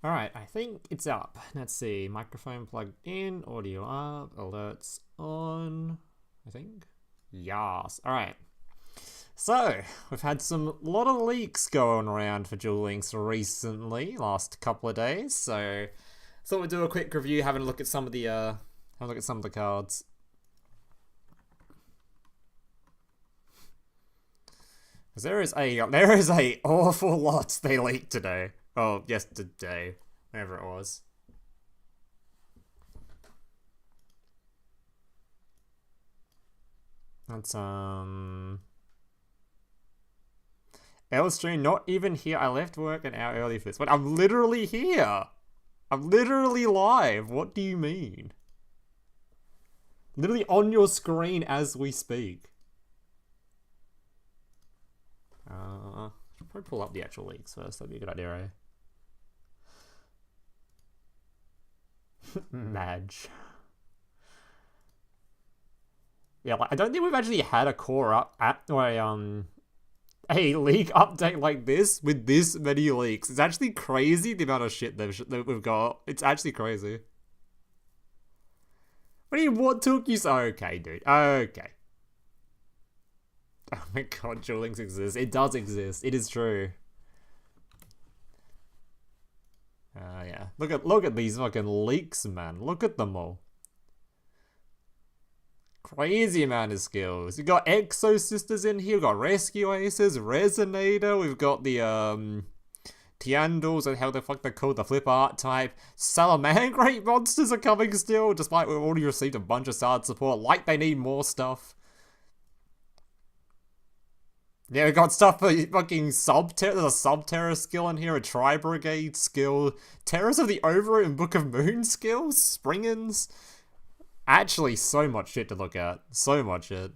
Alright, I think it's up. Let's see. Microphone plugged in, audio up, alerts on, I think. Yes. Alright. So, we've had lot of leaks going around for Duel Links recently, last couple of days, so thought we'd do a quick review, having a look at some of the cards. Because there is a awful lot they leaked today. Oh, yesterday. Whatever it was. That's, Elstream, not even here. I left work an hour early for this. But I'm literally here. I'm literally live. What do you mean? Literally on your screen as we speak. Should probably pull up the actual leaks first. That'd be a good idea, eh? Madge. Yeah, like, I don't think we've actually had a a leak update like this with this many leaks. It's actually crazy the amount of shit that we've got. It's actually crazy. What took you so? Okay, dude. Okay. Oh my god, Duel Links exists. It does exist. It is true. Yeah. Look at these fucking leaks, man. Look at them all. Crazy amount of skills. We've got Exo Sisters in here. We've got Rescue Aces, Resonator. We've got the Tiandles and how the fuck they're called, the flip art type. Salamangreat monsters are coming still, despite we've already received a bunch of sard support. Like they need more stuff. Yeah, we got stuff for fucking Subterror. There's a Subterror skill in here, a Tri-Brigade skill, Terrors of the Overroot and Book of Moon skills, Springans. Actually, so much shit to look at. So much shit.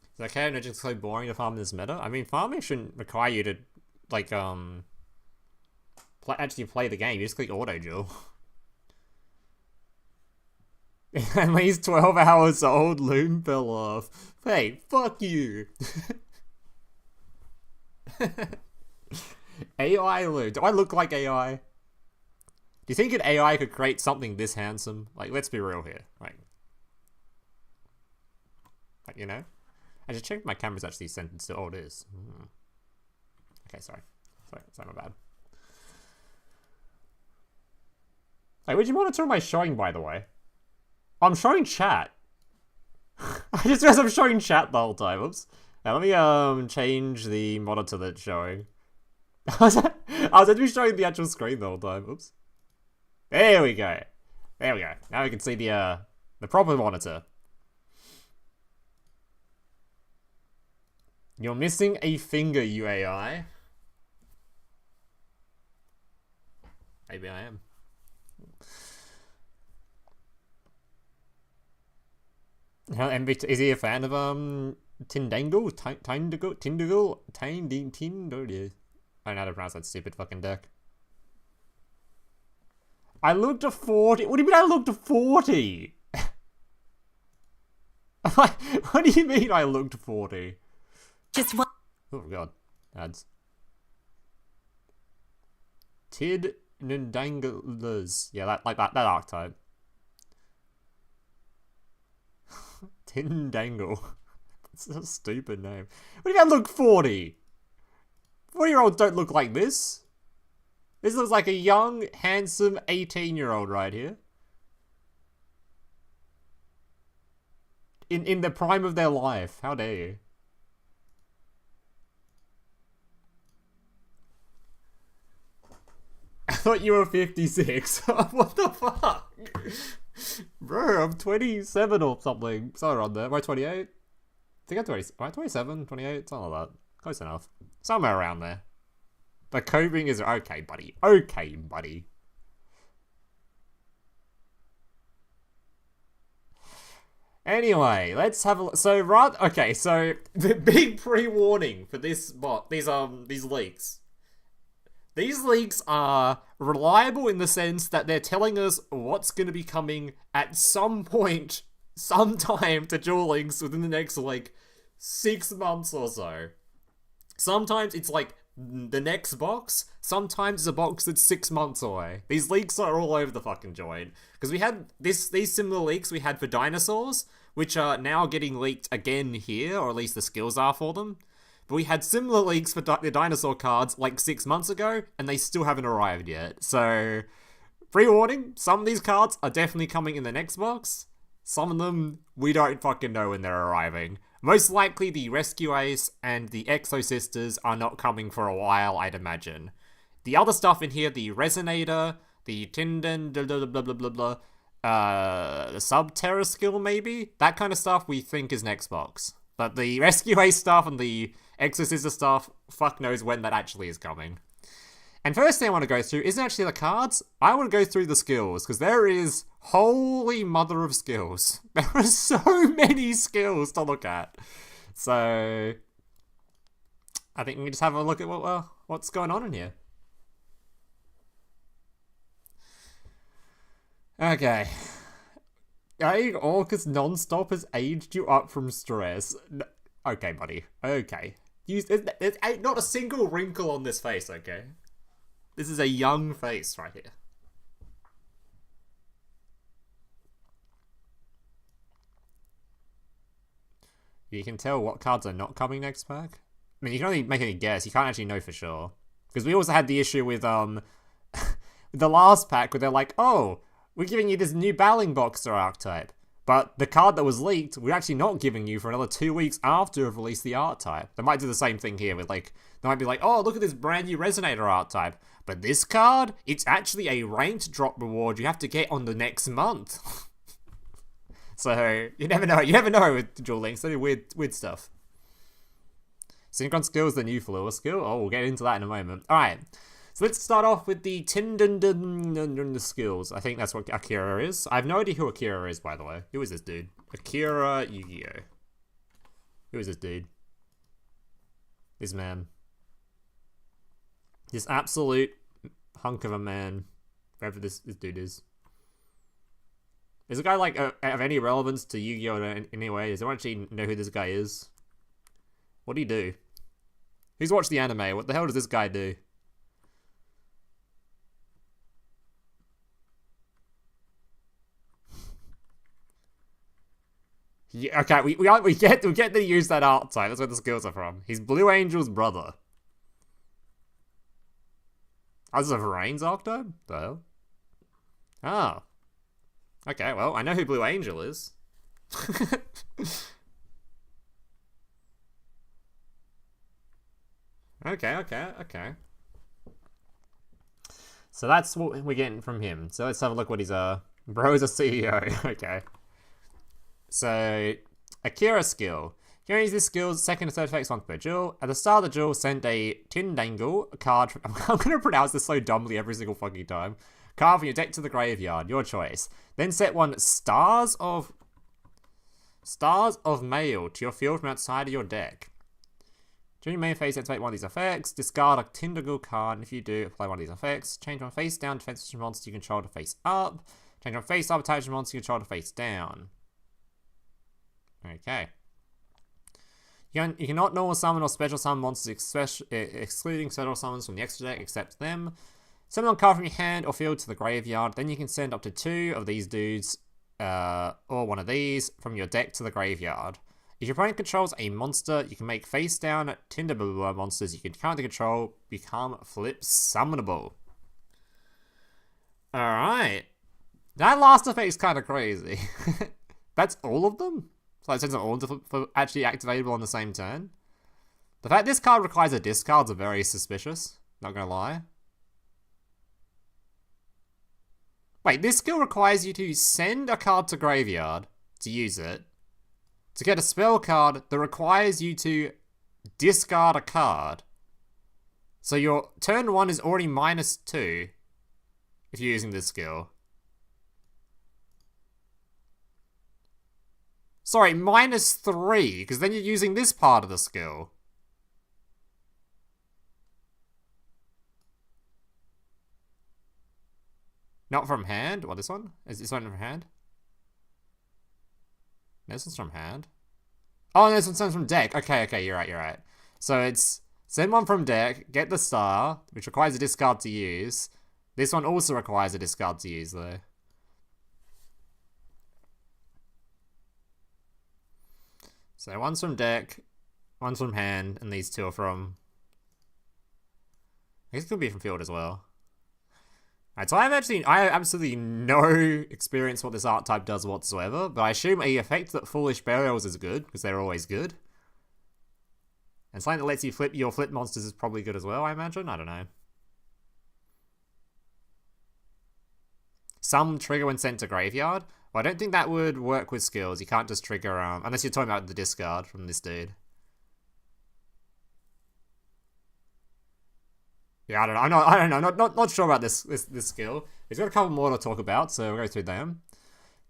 Is that okay? It's just so boring to farm in this meta? I mean, farming shouldn't require you to, like, actually play the game. You just click auto duel. At least 12 hours old, Loom fell off. Hey, fuck you. AI Loom. Do I look like AI? Do you think an AI could create something this handsome? Like, let's be real here. Like you know? I just checked my camera's actually sentenced to... Oh, it is. Okay, sorry, my bad. Like, which monitor am I showing, by the way? I'm showing chat. I just realized I'm showing chat the whole time. Oops. Now let me change the monitor that's showing. I was actually showing the actual screen the whole time. Oops. There we go. There we go. Now we can see the proper monitor. You're missing a finger, you AI. Maybe I am. Is he a fan of Tindangle? Tindangle? I don't know how to pronounce that stupid fucking deck. I looked at 40. What do you mean I looked at 40? What do you mean I looked 40? Just one. Oh god. Ads. Tindanglers. Yeah, that archetype. Tindangle. It's a stupid name. What do you mean I look 40? 40-year-olds don't look like this. This looks like a young, handsome 18-year-old right here. In the prime of their life. How dare you? I thought you were 56. What the fuck? Bro, I'm 27 or something. Somewhere around there. Am I 28? I think I'm 20. Am I 27? 28? Something like that. Close enough. Somewhere around there. The coping is okay, buddy. Okay, buddy. Anyway, let's have a look. So, okay, so the big pre-warning for this bot, these leaks. These leaks are reliable in the sense that they're telling us what's going to be coming at some point, sometime to Duel Links within the next, like, 6 months or so. Sometimes it's like the next box, sometimes it's a box that's 6 months away. These leaks are all over the fucking joint. Because we had these similar leaks we had for dinosaurs, which are now getting leaked again here, or at least the skills are for them. But we had similar leaks for the dinosaur cards like 6 months ago, and they still haven't arrived yet. So, pre-warning, some of these cards are definitely coming in the next box. Some of them, we don't fucking know when they're arriving. Most likely the Rescue Ace and the Exo Sisters are not coming for a while, I'd imagine. The other stuff in here, the Resonator, the Tindangle, blah blah blah blah, the Subterror skill maybe? That kind of stuff we think is next box. But the Rescue Ace stuff and the Exo Sister stuff, fuck knows when that actually is coming. And first thing I want to go through isn't actually the cards. I want to go through the skills, because there is holy mother of skills. There are so many skills to look at. So I think we can just have a look at what's going on in here. Okay. Going Orcus non-stop has aged you up from stress. Okay, buddy. Okay. There's not a single wrinkle on this face, okay? This is a young face right here. You can tell what cards are not coming next pack. I mean, you can only make any guess. You can't actually know for sure. Because we also had the issue with the last pack where they're like, oh, we're giving you this new Battling Boxer archetype. But the card that was leaked, we're actually not giving you for another 2 weeks after we've released the archetype. They might do the same thing here with like, they might be like, oh, look at this brand new Resonator archetype. But this card, it's actually a ranked drop reward you have to get on the next month. So, you never know. You never know with Duel Links. They do weird stuff. Synchron skill is the new Fleur skill. Oh, we'll get into that in a moment. Alright. So let's start off with the Tindangle skills. I think that's what Akira is. I have no idea who Akira is, by the way. Who is this dude? Akira Yu-Gi-Oh! Who is this dude? This man. This absolute hunk of a man. Whoever this dude is. Is the guy, like, of any relevance to Yu-Gi-Oh! In any way? Does anyone actually know who this guy is? What do you do? Who's watched the anime? What the hell does this guy do? Yeah, okay, we get to use that archetype. That's where the skills are from. He's Blue Angel's brother. Oh, this is a Rain's archetype? The hell? Oh. Okay, well, I know who Blue Angel is. Okay. So that's what we're getting from him. So let's have a look what he's bro's a CEO. Okay. So, Akira skill. You can use this skill's second and third effects once per duel. At the start of the duel, send a Tindangle card. I'm going to pronounce this so dumbly every single fucking time. Card from your deck to the graveyard. Your choice. Then set one Stars of Mail to your field from outside of your deck. During your main phase, activate one of these effects. Discard a Tindangle card. And if you do, apply one of these effects. Change one face down defensive monster you control to face up. Change one face up attachment monster you control to face down. Okay. You cannot normal summon or special summon monsters excluding special summons from the extra deck except them. Summon one card from your hand or field to the graveyard. Then you can send up to 2 of these dudes or one of these from your deck to the graveyard. If your opponent controls a monster, you can make face down Tindangle monsters you can currently control become flip summonable. Alright. That last effect is kind of crazy. That's all of them? So it sends them all for actually activatable on the same turn. The fact this card requires a discard is very suspicious. Not gonna lie. Wait, this skill requires you to send a card to graveyard to use it. To get a spell card that requires you to discard a card. So your turn 1 is already -2 if you're using this skill. Sorry, -3, because then you're using this part of the skill. Not from hand? What, this one? Is this one from hand? No, this one's from hand. Oh, no, this one's from deck. Okay, you're right. So it's send one from deck, get the star, which requires a discard to use. This one also requires a discard to use, though. So one's from deck, one's from hand, and these two are from... I guess it could be from field as well. Alright, so I have absolutely no experience what this archetype does whatsoever, but I assume a effect that Foolish Burials is good, because they're always good. And something that lets you flip your flip monsters is probably good as well, I imagine? I don't know. Some trigger when sent to graveyard. Well, I don't think that would work with skills. You can't just trigger, unless you're talking about the discard from this dude. Yeah, I don't know. Not sure about this skill. He's got a couple more to talk about, so we'll go through them.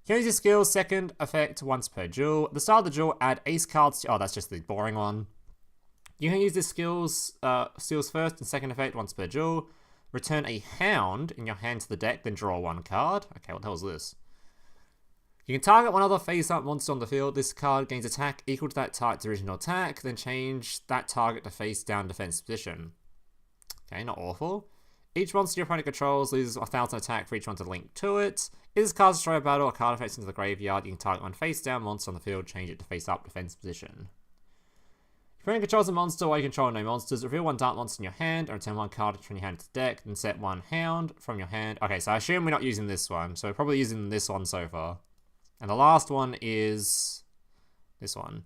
You can use your skills second effect once per duel. At the start of the duel, add ace cards to... Oh, that's just the boring one. You can use this skills first and second effect once per duel. Return a hound in your hand to the deck, then draw one card. Okay, what the hell is this? You can target one other face-up monster on the field. This card gains attack equal to that target's original attack, then change that target to face-down defense position. Okay, not awful. Each monster your opponent controls loses 1,000 attack for each monster linked to it. If this card destroys a battle or card effects into the graveyard, you can target one face-down monster on the field, change it to face-up defense position. If your opponent controls a monster while you control no monsters, reveal one dark monster in your hand, and return one card from your hand to the deck, then set one hound from your hand. Okay, so I assume we're not using this one, so we're probably using this one so far. And the last one is this one.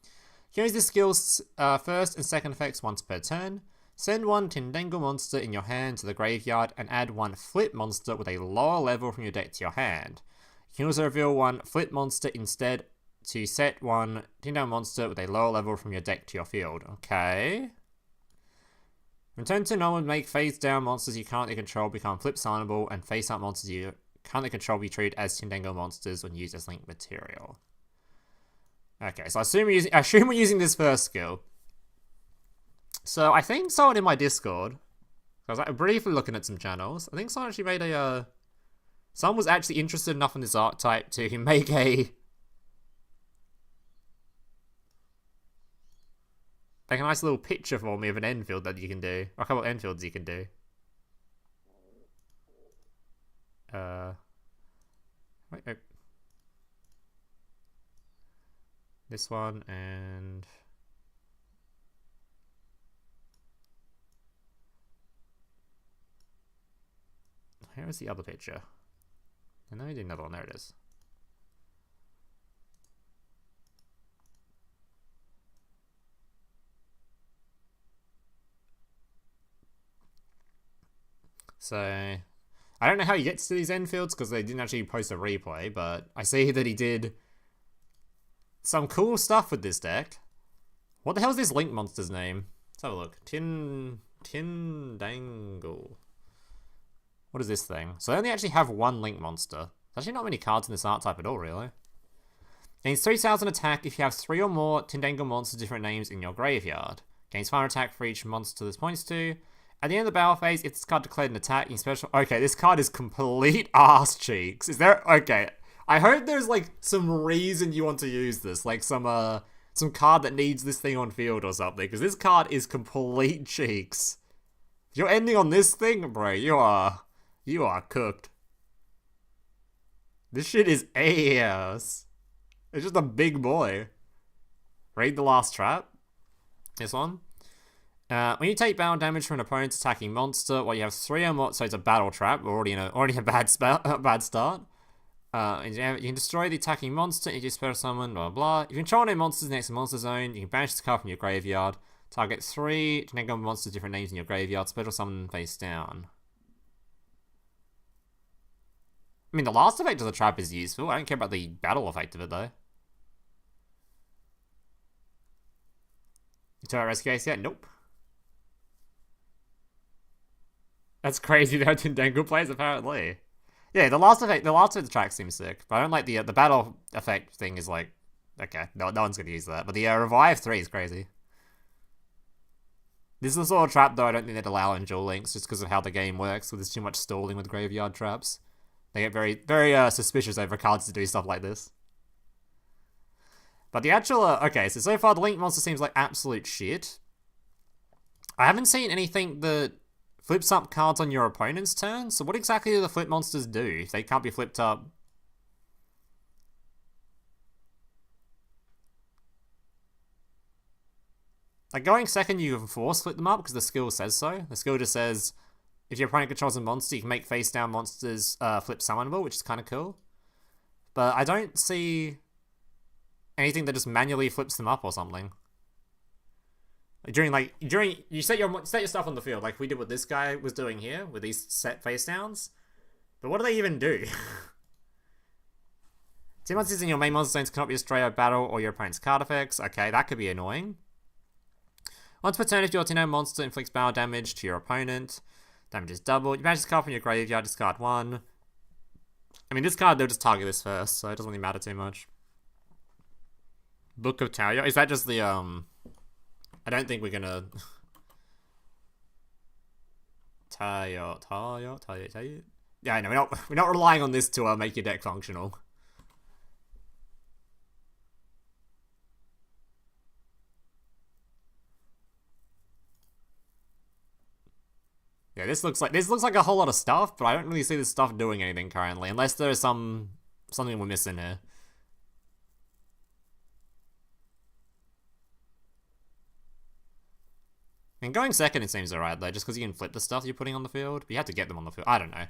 You can use the skills first and second effects once per turn. Send one Tindangle monster in your hand to the graveyard and add one flip monster with a lower level from your deck to your hand. You can also reveal one flip monster instead to set one Tindangle monster with a lower level from your deck to your field. Okay. Return to normal, make face down monsters you currently control become flip signable, and face up monsters you currently control be treated as Tindangle monsters when used as link material. Okay, so I assume we're using this first skill. So I think someone in my Discord, I was like briefly looking at some channels, I think someone actually made a, someone was actually interested enough in this archetype to make a nice little picture for me of an end field that you can do, or a couple of end fields you can do. Wait. This one and... Here is the other picture. And then we do another one. There it is. So, I don't know how he gets to these end fields because they didn't actually post a replay, but I see that he did some cool stuff with this deck. What the hell is this Link monster's name? Let's have a look. Tindangle. What is this thing? So they only actually have one Link monster. There's actually not many cards in this archetype at all, really. Gains 3,000 attack if you have 3 or more Tindangle monsters different names in your graveyard. Gains 500 attack for each monster this points to. At the end of the battle phase, if this card declared an attack, you special... Okay, this card is complete ass cheeks. Is there... Okay. I hope there's, like, some reason you want to use this. Like, some card that needs this thing on field or something. Because this card is complete cheeks. If you're ending on this thing, bro, you are cooked. This shit is ass. It's just a big boy. Raid the last trap. This one. When you take battle damage from an opponent's attacking monster, while you have 3 or more, so it's a battle trap. We're already a bad start. You can destroy the attacking monster if you special summon, blah blah. If you control no monsters next to the monster zone, you can banish the card from your graveyard. Target 3 Tindangle monsters different names in your graveyard. Special summon face down. I mean, the last effect of the trap is useful. I don't care about the battle effect of it though. You talk about rescue ace yet? Nope. That's crazy that Tindangle plays apparently. Yeah, the last effect of the track seems sick, but I don't like the battle effect thing is like, okay, no one's gonna use that. But the revive 3 is crazy. This is the sort of trap though I don't think they'd allow in Duel Links just because of how the game works. With there's too much stalling with graveyard traps. They get very, very suspicious over cards to do stuff like this. But the actual, okay, so far the Link monster seems like absolute shit. I haven't seen anything that flips up cards on your opponent's turn, so what exactly do the flip monsters do if they can't be flipped up? Like, going second, you can force flip them up because the skill says so. The skill just says, if your opponent controls a monster, you can make face-down monsters flip summonable, which is kind of cool. But I don't see anything that just manually flips them up or something. Like, you set your stuff on the field, like we did what this guy was doing here, with these set face-downs. But what do they even do? 2 monsters in your main monster zones cannot be destroyed by battle or your opponent's card effects. Okay, that could be annoying. Once per turn, if your DINO monster inflicts battle damage to your opponent, damage is doubled. You manage this card from your graveyard, discard 1. I mean, this card, they'll just target this first, so it doesn't really matter too much. Book of Tayo? Is that just the, I don't think we're gonna... Tayo. Yeah, no, we're not relying on this to make your deck functional. Yeah, this looks like a whole lot of stuff, but I don't really see this stuff doing anything currently, unless there's something we're missing here. And going second, it seems alright though, just because you can flip the stuff you're putting on the field. But you have to get them on the field. I don't know.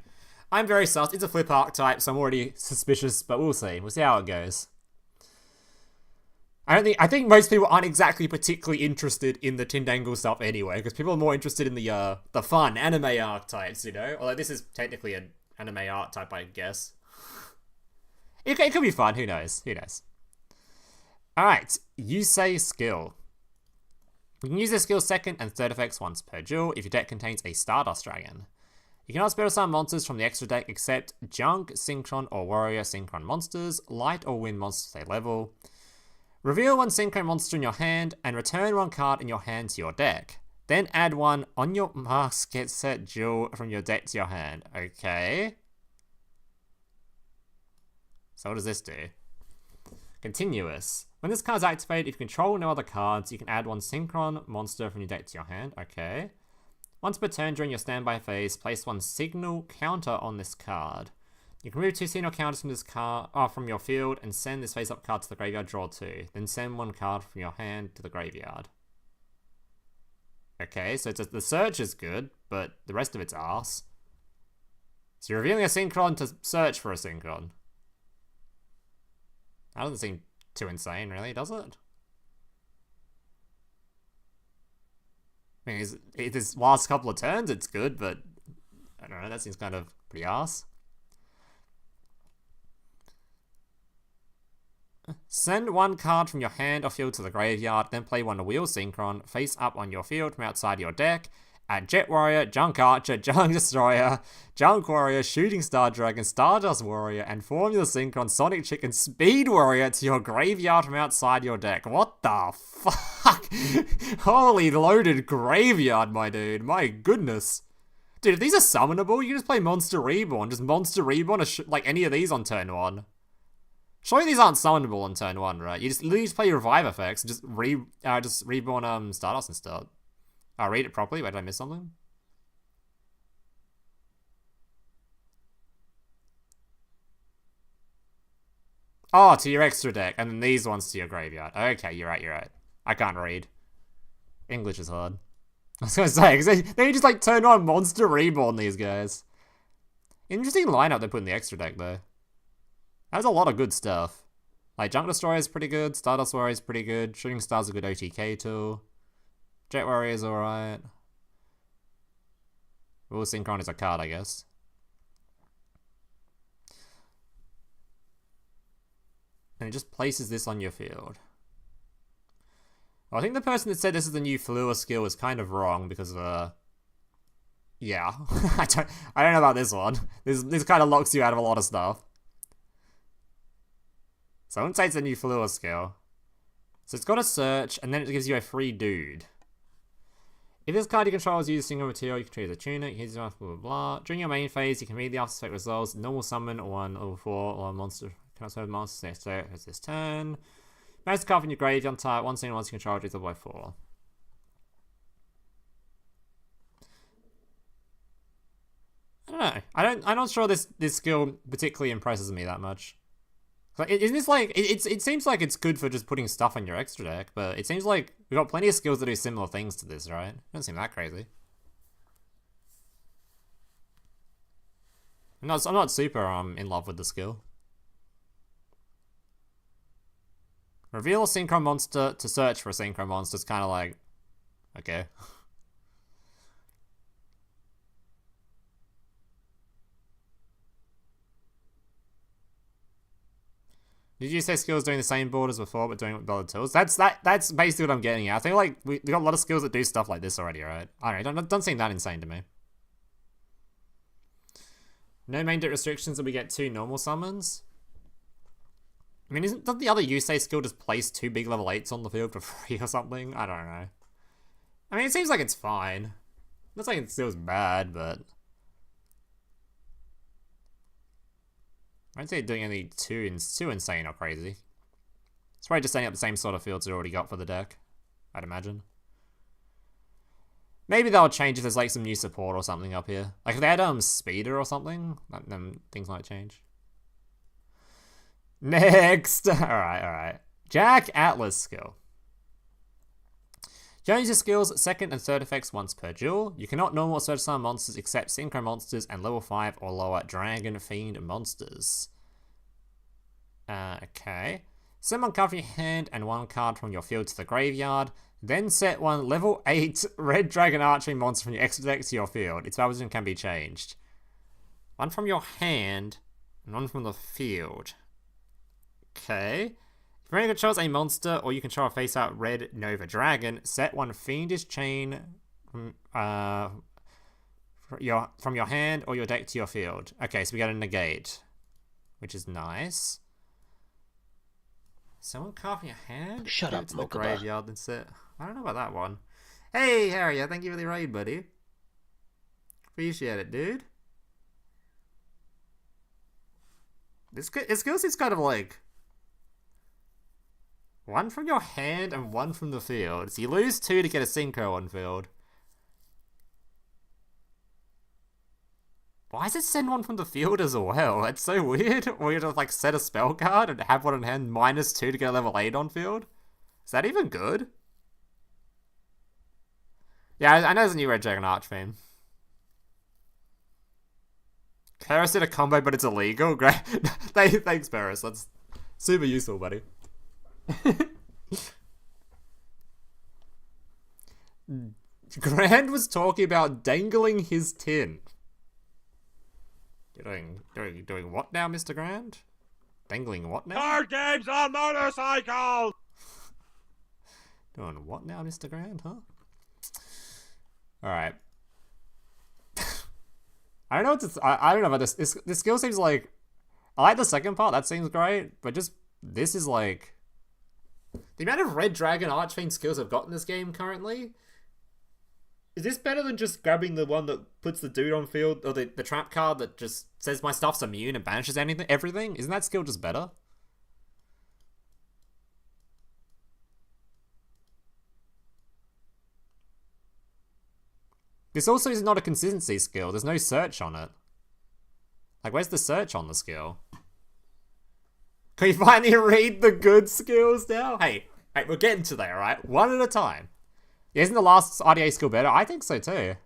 I'm very sus. It's a flip archetype, so I'm already suspicious, but we'll see. We'll see how it goes. I think most people aren't exactly particularly interested in the Tindangle stuff anyway, because people are more interested in the fun anime archetypes, you know? Although this is technically an anime archetype, I guess. It could be fun, who knows? Who knows? Alright, Yusei skill. You can use this skill second and third effects once per duel if your deck contains a Stardust Dragon. You cannot spell summon monsters from the extra deck except Junk, Synchron, or Warrior Synchron monsters, Light or Wind monsters they level. Reveal one Synchron monster in your hand and return one card in your hand to your deck. Then add one on your mask get set duel from your deck to your hand. Okay. So what does this do? Continuous. When this card is activated, if you control no other cards, you can add one Synchron monster from your deck to your hand. Okay. Once per turn during your standby phase, place one signal counter on this card. You can remove 2 signal counters from this card from your field and send this face-up card to the graveyard, draw 2. Then send one card from your hand to the graveyard. Okay, so the search is good, but the rest of it's arse. So you're revealing a Synchron to search for a Synchron. That doesn't seem too insane, really, does it? I mean, this last couple of turns, it's good, but I don't know, that seems kind of pretty arse. Send one card from your hand or field to the graveyard, then play one Wheel Synchron face up on your field from outside your deck. Add Jet Warrior, Junk Archer, Junk Destroyer, Junk Warrior, Shooting Star Dragon, Stardust Warrior, and Formula Synchron, Sonic Chicken, Speed Warrior to your graveyard from outside your deck. What the fuck? Holy loaded graveyard, my dude. My goodness. Dude, if these are summonable, you can just play Monster Reborn. Just Monster Reborn, like any of these on turn 1. Surely these aren't summonable on turn 1, right? You just play Revive effects and just reborn Stardust instead. I'll read it properly. Wait, did I miss something? Oh, to your extra deck, and then these ones to your graveyard. Okay, you're right. I can't read. English is hard. I was gonna say, because they just like turn on Monster Reborn, these guys. Interesting lineup they put in the extra deck, though. Has a lot of good stuff. Like, Junk Destroyer is pretty good, Stardust Warrior is pretty good, Shooting Star's a good OTK tool, Jet Warrior is alright. Wheel Synchron is a card, I guess. And it just places this on your field. Well, I think the person that said this is the new Fleur skill is kind of wrong because yeah. I don't know about this one. This kind of locks you out of a lot of stuff. So I wouldn't say it's a new Fleur skill. So it's got a search, and then it gives you a free dude. If this card you control is used single material, you can choose a tunic, here's blah blah blah. During your main phase, you can immediately after effect resolves, normal summon one level 4 or a monster cannot summon monsters next turn. It's this turn. Most card from your graveyard type, one single once you control, it's by 4. I don't know. I'm not sure this skill particularly impresses me that much. Like, isn't this like it seems like it's good for just putting stuff on your extra deck, but it seems like we've got plenty of skills that do similar things to this, right? It doesn't seem that crazy. I'm not super in love with the skill. Reveal a Synchron monster to search for a Synchron monster is kind of like, okay. Did you say skills doing the same board as before, but doing it with other tools? That's basically what I'm getting at. I think like we got a lot of skills that do stuff like this already, right? I don't know. Don't seem that insane to me. No main deck restrictions, and we get 2 normal summons. I mean, doesn't the other Yusei skill just place 2 big level 8s on the field for free or something? I don't know. I mean, it seems like it's fine. Not saying it feels bad, but I don't say doing anything too insane or crazy. It's probably just setting up the same sort of fields it already got for the deck, I'd imagine. Maybe they'll change if there's like some new support or something up here. Like if they had Speeder or something, then things might change. Next! Alright. Jack Atlas skill. Change your skills, second and third effects once per duel. You cannot normal or search summon monsters except Synchro monsters and level 5 or lower Dragon Fiend monsters. Okay. Send 1 card from your hand and 1 card from your field to the graveyard. Then set 1 level 8 Red Dragon Archery monster from your extra deck to your field. Its position can be changed. 1 from your hand and 1 from the field. Okay. If your opponent controls a monster or you control a face-out red Nova Dragon, set 1 Fiendish Chain from your hand or your deck to your field. Okay, so we got a negate, which is nice. Someone card from your hand? Shut up, to the graveyard and set. I don't know about that one. Hey, Harrier, thank you for the raid, buddy. Appreciate it, dude. This skill seems kind of like 1 from your hand and 1 from the field. So you lose 2 to get a Synchro on field. Why does it send 1 from the field as well? That's so weird. Or you just like set a spell card and have 1 in hand -2 to get a level 8 on field? Is that even good? Yeah, I know there's a new Red Dragon Arch theme. Paris did a combo, but it's illegal. Great. Thanks, Paris. That's super useful, buddy. Grand was talking about dangling his tin. You're doing what now, Mr. Grand? Dangling what now? Card games on motorcycles! Doing what now, Mr. Grand, huh? Alright. I don't know what to... I don't know about this. This skill seems like... I like the second part, that seems great, but just... This is like... The amount of Red Dragon Archfiend skills I've got in this game currently... Is this better than just grabbing the one that puts the dude on field, or the trap card that just says my stuff's immune and banishes everything? Isn't that skill just better? This also is not a consistency skill. There's no search on it. Like, where's the search on the skill? Can we finally read the good skills now? Hey, we're getting to there, right? One at a time. Yeah, isn't the last RDA skill better? I think so too.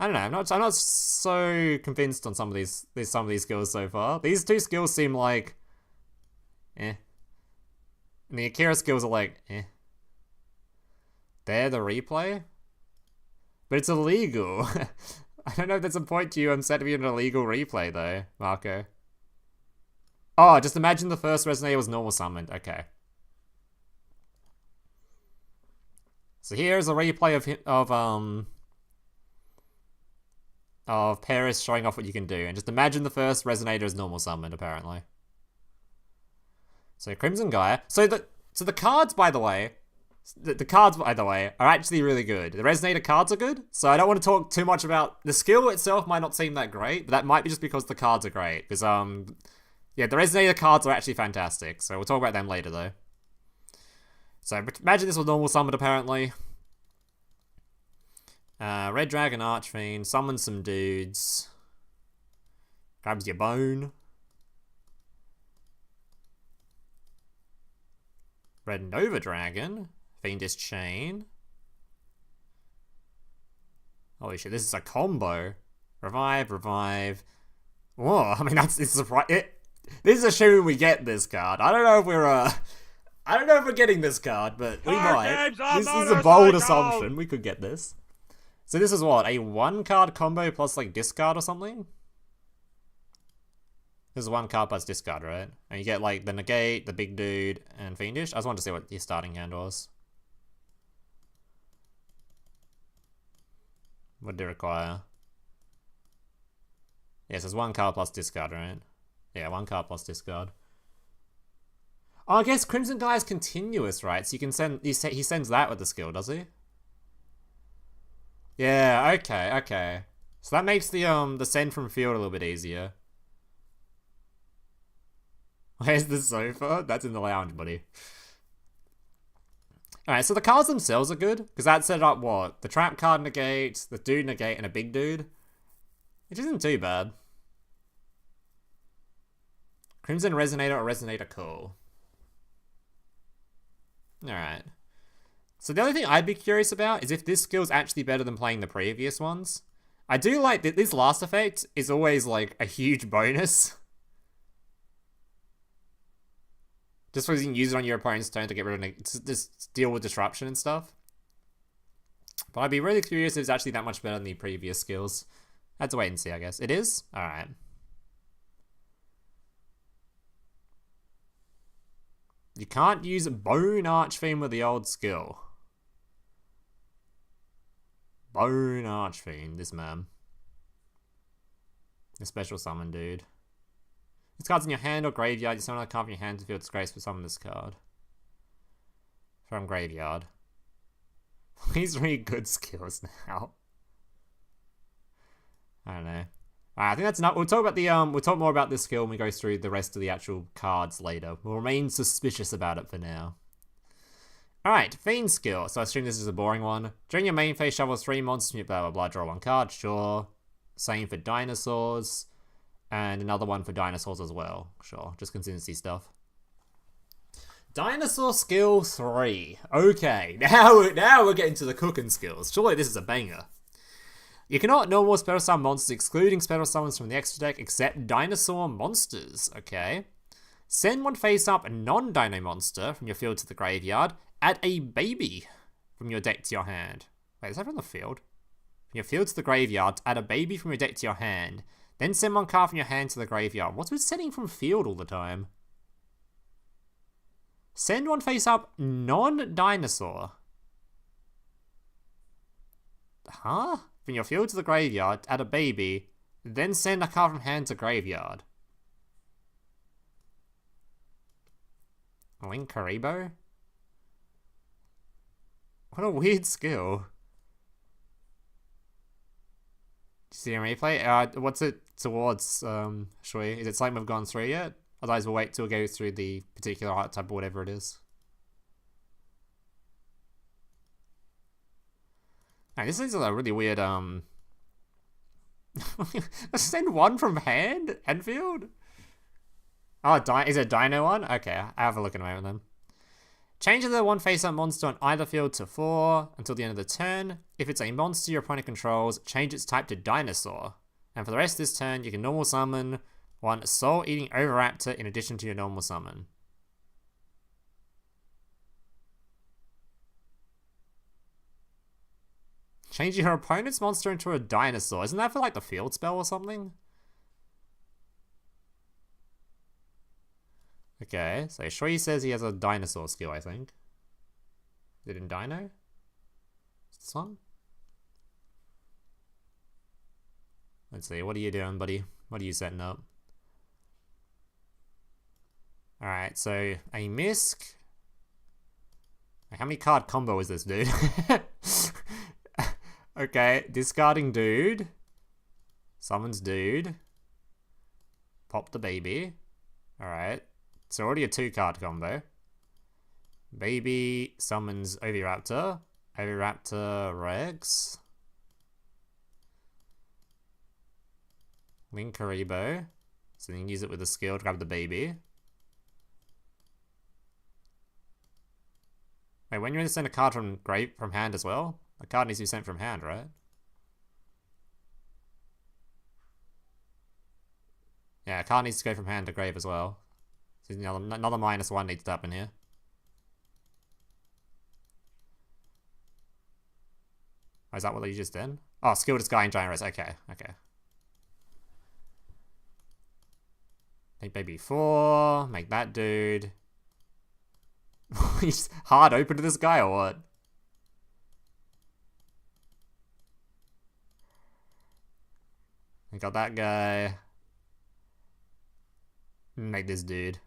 I don't know. I'm not so convinced on some of these skills so far. These 2 skills seem like, eh. And the Akira skills are like, eh. They're the replay, but it's illegal. I don't know if that's a point to you. I'm set to be an illegal replay though, Marco. Oh, just imagine the first Resonator was normal summoned. Okay. So here's a replay of Paris showing off what you can do, and just imagine the first Resonator is normal summoned, apparently. So Crimson Gaia. So the cards, by the way, are actually really good. The Resonator cards are good, so I don't want to talk too much about the skill itself. Might not seem that great, but that might be just because the cards are great. Because Yeah, the Resonator cards are actually fantastic, so we'll talk about them later, though. So, imagine this was normal summoned, apparently. Red Dragon Archfiend, summons some dudes. Grabs your bone. Red Nova Dragon. Fiendish Chain. Holy shit, this is a combo. Revive, revive. Whoa, I mean, this is assuming we get this card. I don't know if we're getting this card, but we might. This is a bold assumption. We could get this. So this is what? A 1-card combo plus, like, discard or something? This is 1 card plus discard, right? And you get, like, the negate, the big dude, and Fiendish. I just wanted to see what your starting hand was. What do you require? Yes, it's 1 card plus discard, right? Yeah, 1 card plus discard. Oh, I guess Crimson Guy is continuous, right? So you can send... He sends that with the skill, does he? Yeah, okay, okay. So that makes the send from field a little bit easier. Where's the sofa? That's in the lounge, buddy. Alright, so the cards themselves are good, because that set up what? The trap card negate, the dude negate, and a big dude. Which isn't too bad. Crimson Resonator or Resonator cool. Alright. So the only thing I'd be curious about is if this skill's actually better than playing the previous ones. I do like that this last effect is always like a huge bonus. Just because you can use it on your opponent's turn to get rid of just deal with disruption and stuff. But I'd be really curious if it's actually that much better than the previous skills. Have to wait and see, I guess. It is? Alright. You can't use Bone Archfiend with the old skill. Bone Archfiend, this man. The special summon dude. This card's in your hand or graveyard. You summon a card from your hand to feel disgrace for summon this card. From graveyard. These really good skills now. I don't know. Alright, I think that's enough. We'll talk about the we'll talk more about this skill when we go through the rest of the actual cards later. We'll remain suspicious about it for now. Alright, Fiend skill. So I assume this is a boring one. During your main phase, shuffle 3 monsters from your blah blah blah, draw 1 card, sure. Same for dinosaurs. And another one for dinosaurs as well. Sure, just contingency stuff. Dinosaur skill 3. Okay, now we're getting to the cooking skills. Surely this is a banger. You cannot normal special summon monsters excluding special summons from the extra deck except dinosaur monsters. Okay. Send one face up a non-dino monster from your field to the graveyard. Add a baby from your deck to your hand. Wait, is that from the field? From your field to the graveyard, add a baby from your deck to your hand. Then send 1 card from your hand to the graveyard. What's with sending from field all the time? Send one face up non-dinosaur. Huh? From your field to the graveyard, add a baby. Then send a card from hand to graveyard. Link Karibo? What a weird skill. Do you see a replay? What's it towards, Shui? Is it something we've gone through yet? Otherwise we'll wait till we go through the particular archetype or whatever it is. Hey, this is a really weird, send 1 from hand? Enfield? Oh, is it a Dino one? Okay, I'll have a look in a moment then. Change the 1 face-up monster on either field to 4 until the end of the turn. If it's a monster your opponent controls, change its type to Dinosaur. And for the rest of this turn, you can normal summon 1 Soul-Eating Oviraptor in addition to your normal summon. Change your opponent's monster into a dinosaur. Isn't that for like the field spell or something? Okay, so Shui says he has a dinosaur skill, I think. Is it in Dino? Is this one? Let's see, what are you doing, buddy? What are you setting up? Alright, so a Misk. How many card combo is this, dude? Okay, discarding dude. Summons dude. Pop the baby. Alright. It's already a 2-card combo. Baby summons Oviraptor. Oviraptor Rex. Linkaribo. So you can use it with a skill to grab the baby. Wait, when you're going to send a card from hand as well? A card needs to be sent from hand, right? Yeah, a card needs to go from hand to grave as well. So another -1 needs to happen here. Oh, is that what you just did? Oh, skill disguise giant race. Okay, okay. Make baby 4. Make that dude. He's hard open to this guy or what? I got that guy. Make this dude.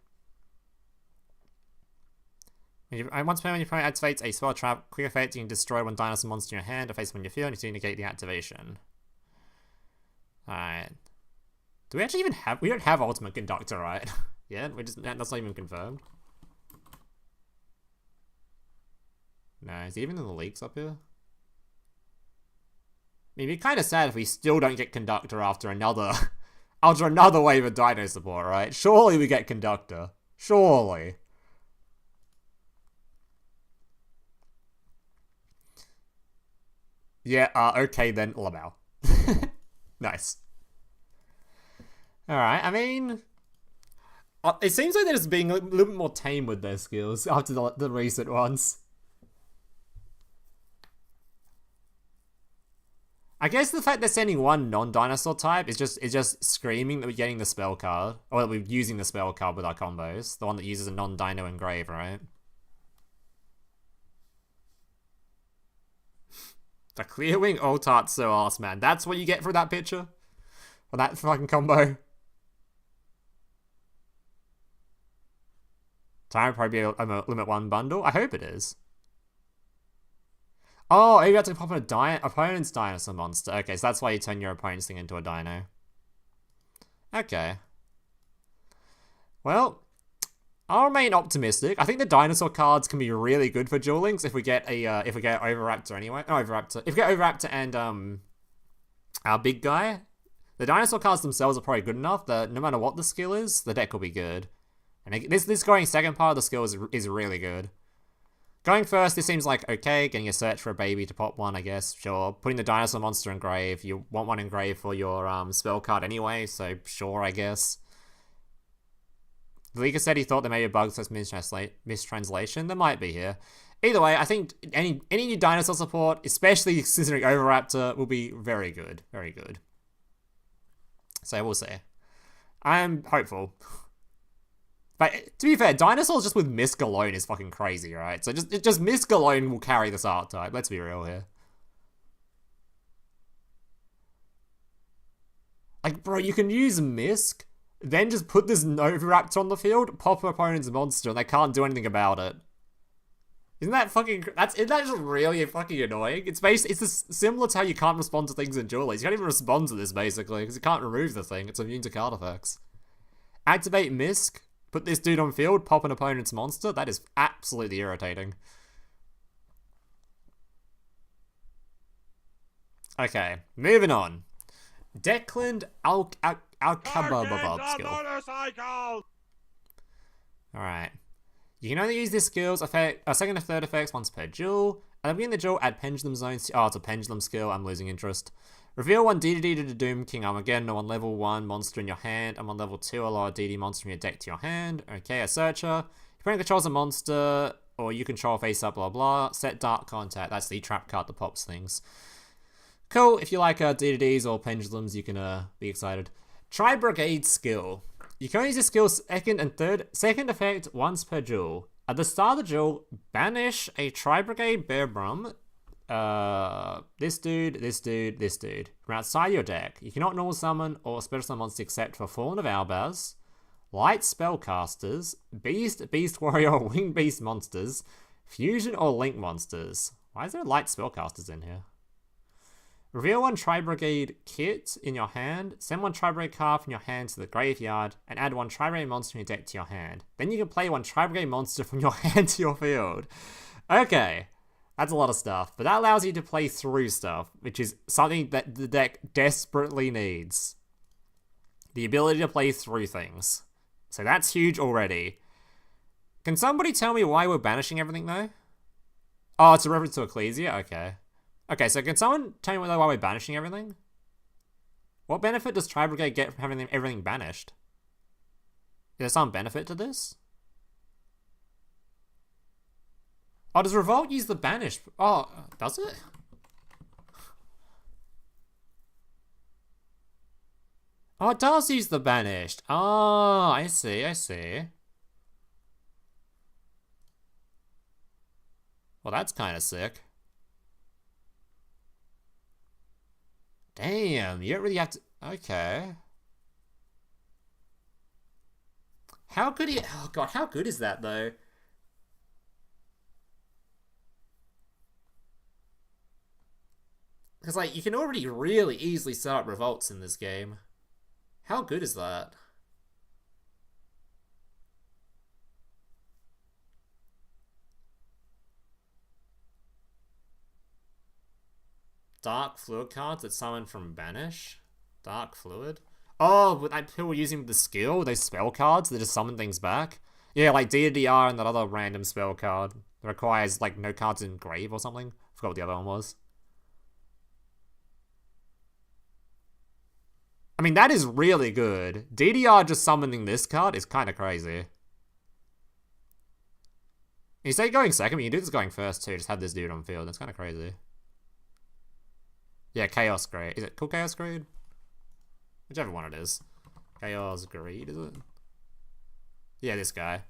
Once per when your opponent activates a spell trap, quick effect, you can destroy one dinosaur monster in your hand or face one in your field and you negate the activation. Alright. Do we actually even have... We don't have Ultimate Conductor, right? Yeah, that's not even confirmed. No, is he even in the leaks up here? I mean, it'd be kind of sad if we still don't get Conductor after another... after another wave of Dino support, right? Surely we get Conductor. Surely. Yeah, okay then, Lamau. Nice. Alright, I mean... it seems like they're just being a little bit more tame with their skills after the recent ones. I guess the fact they're sending one non-dinosaur type is just screaming that we're getting the spell card. Or that we're using the spell card with our combos. The one that uses a non-dino engrave, right? The clear wing Ultart's so ass, man. That's what you get for that picture? For that fucking combo? Time probably be a limit 1 bundle. I hope it is. Oh, you have to pop an opponent's dinosaur monster. Okay, so that's why you turn your opponent's thing into a dino. Okay. Well, I'll remain optimistic. I think the dinosaur cards can be really good for Duel Links if we get Oviraptor anyway. Oh, Oviraptor. If we get Oviraptor and our big guy, the dinosaur cards themselves are probably good enough that no matter what the skill is, the deck will be good. And this going second part of the skill is really good. Going first, this seems like okay. Getting a search for a baby to pop one, I guess. Sure. Putting the dinosaur monster in grave. You want one in grave for your spell card anyway, so sure, I guess. The leaker said he thought there may be a bug, so it's mistranslation. There might be here. Either way, I think any new dinosaur support, especially considering Oviraptor, will be very good. Very good. So we'll see. I am hopeful. But to be fair, dinosaurs just with Misk alone is fucking crazy, right? So just Misk alone will carry this archetype. Let's be real here. Like, bro, you can use Misk, then just put this Oviraptor on the field, pop an opponent's monster, and they can't do anything about it. Isn't that fucking... Isn't that just really fucking annoying? It's just similar to how you can't respond to things in Duel Links. You can't even respond to this, basically, because you can't remove the thing. It's immune to card effects. Activate Misk. Put this dude on field, pop an opponent's monster. That is absolutely irritating. Okay, moving on. Declan Alcababab skill. Alright. You can only use this skill's effect, second and third effects once per duel. At the beginning of the duel, add pendulum zones to... Oh, it's a pendulum skill. I'm losing interest. Reveal one DDD to the Doom King Armageddon, or one level 1 monster in your hand, and one level 2 allow DD monster from your deck to your hand. Okay, a searcher. Your opponent controls a monster, or you control face up, blah blah. Set Dark Contact. That's the trap card that pops things. Cool. If you like DDDs or pendulums, you can be excited. Tri-Brigade skill. You can only use this skill second effect once per duel. At the start of the duel, banish a Tri-Brigade Bearbrum. This dude from outside your deck. You cannot normal summon or special summon monsters except for Fallen of Albaz, Light Spellcasters, Beast Warrior, or Winged Beast monsters, Fusion or Link monsters. Why is there Light Spellcasters in here? Reveal one Tri-Brigade kit in your hand, send one Tri-Brigade card from your hand to the graveyard, and add one Tri-Brigade monster from your deck to your hand. Then you can play one Tri-Brigade monster from your hand to your field. Okay, that's a lot of stuff, but that allows you to play through stuff, which is something that the deck desperately needs. The ability to play through things. So that's huge already. Can somebody tell me why we're banishing everything, though? Oh, it's a reference to Ecclesia? Okay. Okay, so can someone tell me why we're banishing everything? What benefit does Tri-Brigade get from having everything banished? Is there some benefit to this? Oh, does Revolt use the banished? Oh, does it? Oh, it does use the banished. Oh, I see, I see. Well, that's kind of sick. Damn, you don't really have to... Okay. How good... Oh, God, how good is that, though? Because, like, you can already really easily set up revolts in this game. How good is that? Dark Fluid cards that summon from Banish? Dark Fluid? Oh, but people were using the skill, those spell cards that just summon things back? Yeah, like DDD and that other random spell card that requires, like, no cards in grave or something. I forgot what the other one was. I mean, that is really good. DDR just summoning this card is kind of crazy. You say going second, but you do this going first too. Just have this dude on field. That's kind of crazy. Yeah, Chaos Greed. Is it called Chaos Greed? Whichever one it is. Chaos Greed, is it? Yeah, this guy.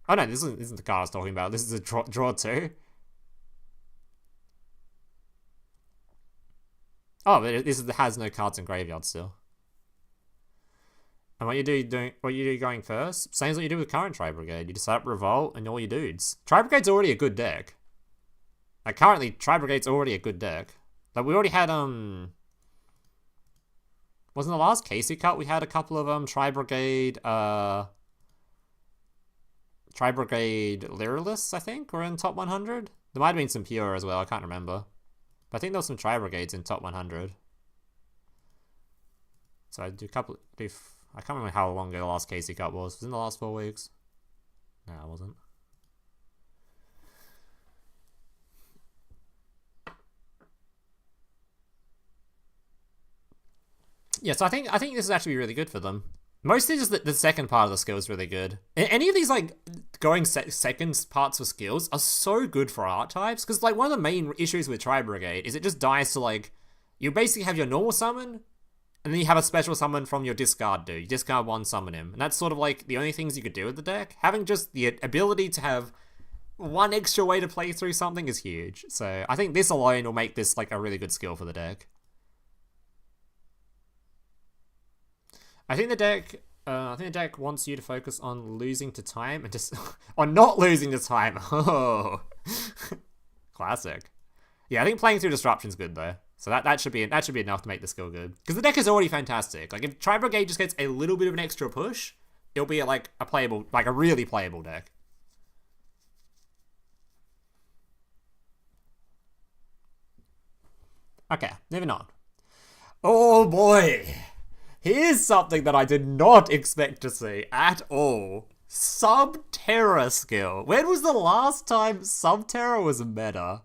Oh no, this isn't the card I was talking about. This is a draw 2. Oh, but has no cards in graveyard still. And what you do going first? Same as what you do with current Tri-Brigade. You just set up Revolt and all your dudes. Tri-Brigade's already a good deck. Like, currently, Tri-Brigade's already a good deck. Like, we already had, wasn't the last Casey cut we had a couple of, Tri-Brigade, Tri-Brigade Lyrilists, I think, were in top 100? There might have been some Pure as well, I can't remember. But I think there was some Tri-Brigades in top 100. So I do a couple, I can't remember how long ago the last Casey cut was. Was it in the last 4 weeks? No, it wasn't. Yeah, so I think this is actually really good for them. Mostly just the second part of the skill is really good. Any of these, like, going second parts of skills are so good for archetypes, because, like, one of the main issues with Tri-Brigade is it just dies to, like, you basically have your normal summon, and then you have a special summon from your discard dude. You discard one, summon him. And that's sort of, like, the only things you could do with the deck. Having just the ability to have one extra way to play through something is huge. So I think this alone will make this, like, a really good skill for the deck. I think the deck wants you to focus on losing to time and just on not losing to time. Oh, classic. Yeah, I think playing through disruption's good though. So that should be enough to make the skill good. Because the deck is already fantastic. Like, if Tri-Brigade just gets a little bit of an extra push, it'll be like a really playable deck. Okay, moving on. Oh boy. Here's something that I did not expect to see at all. Subterror skill. When was the last time Subterror was meta?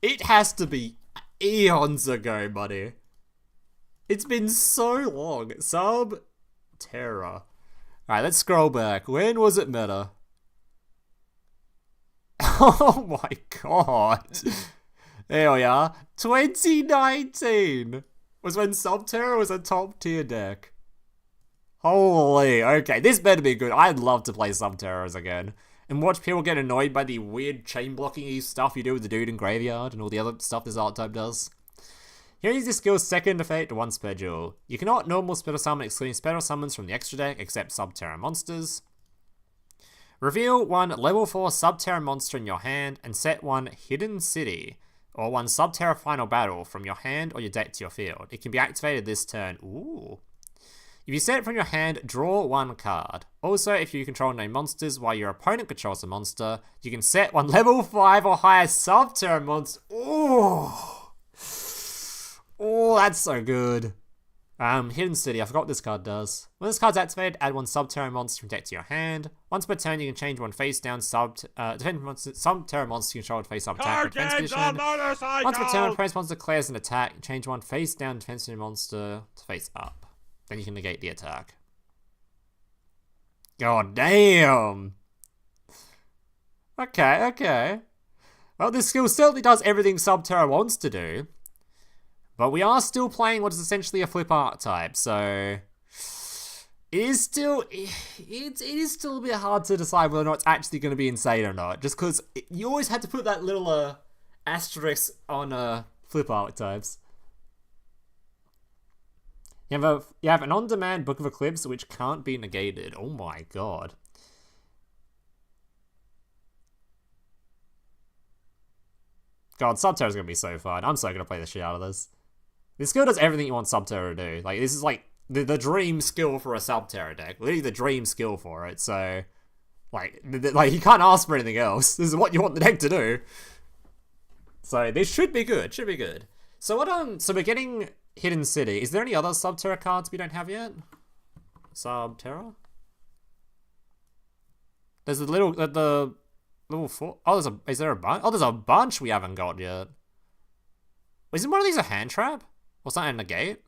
It has to be eons ago, buddy. It's been so long. Subterror. Alright, let's scroll back. When was it meta? Oh my god. There we are. 2019 was when Subterror was a top tier deck. Holy, okay, this better be good. I'd love to play Subterrors again. And watch people get annoyed by the weird chain blocking stuff you do with the dude in Graveyard and all the other stuff this archetype does. Here is the skill's second effect once per duel. You cannot normal special summon excluding special summons from the extra deck except Subterror monsters. Reveal one level 4 Subterror monster in your hand and set one Hidden City or one Subterror Final Battle from your hand or your deck to your field. It can be activated this turn. Ooh. If you set it from your hand, draw one card. Also, if you control no monsters while your opponent controls a monster, you can set one level 5 or higher Subterror monster. Ooh. Oh, that's so good. Hidden City, I forgot what this card does. When this card's activated, add one Subterror monster from deck to your hand. Once per turn, you can change one face down Subterror monster you control to face up attack or defense position. Once per turn, when opponent's monster declares an attack, change one face down defensive monster to face up. Then you can negate the attack. God damn! Okay. Well, this skill certainly does everything Subterror wants to do. But we are still playing what is essentially a flip archetype, so it is still a bit hard to decide whether or not it's actually going to be insane or not. Just because you always had to put that little asterisk on flip archetypes. You have an on-demand Book of Eclipse which can't be negated. Oh my god. God, Subterror's going to be so fun. I'm so going to play the shit out of this. This skill does everything you want Subterror to do. Like, this is like the dream skill for a Subterror deck. Literally the dream skill for it. So, like you can't ask for anything else. This is what you want the deck to do. So this should be good. Should be good. So what? So we're getting Hidden City. Is there any other Subterror cards we don't have yet? Subterror. There's a little the level 4. Oh, is there a bunch? Oh, there's a bunch we haven't got yet. Isn't one of these a hand trap? Or something in the gate?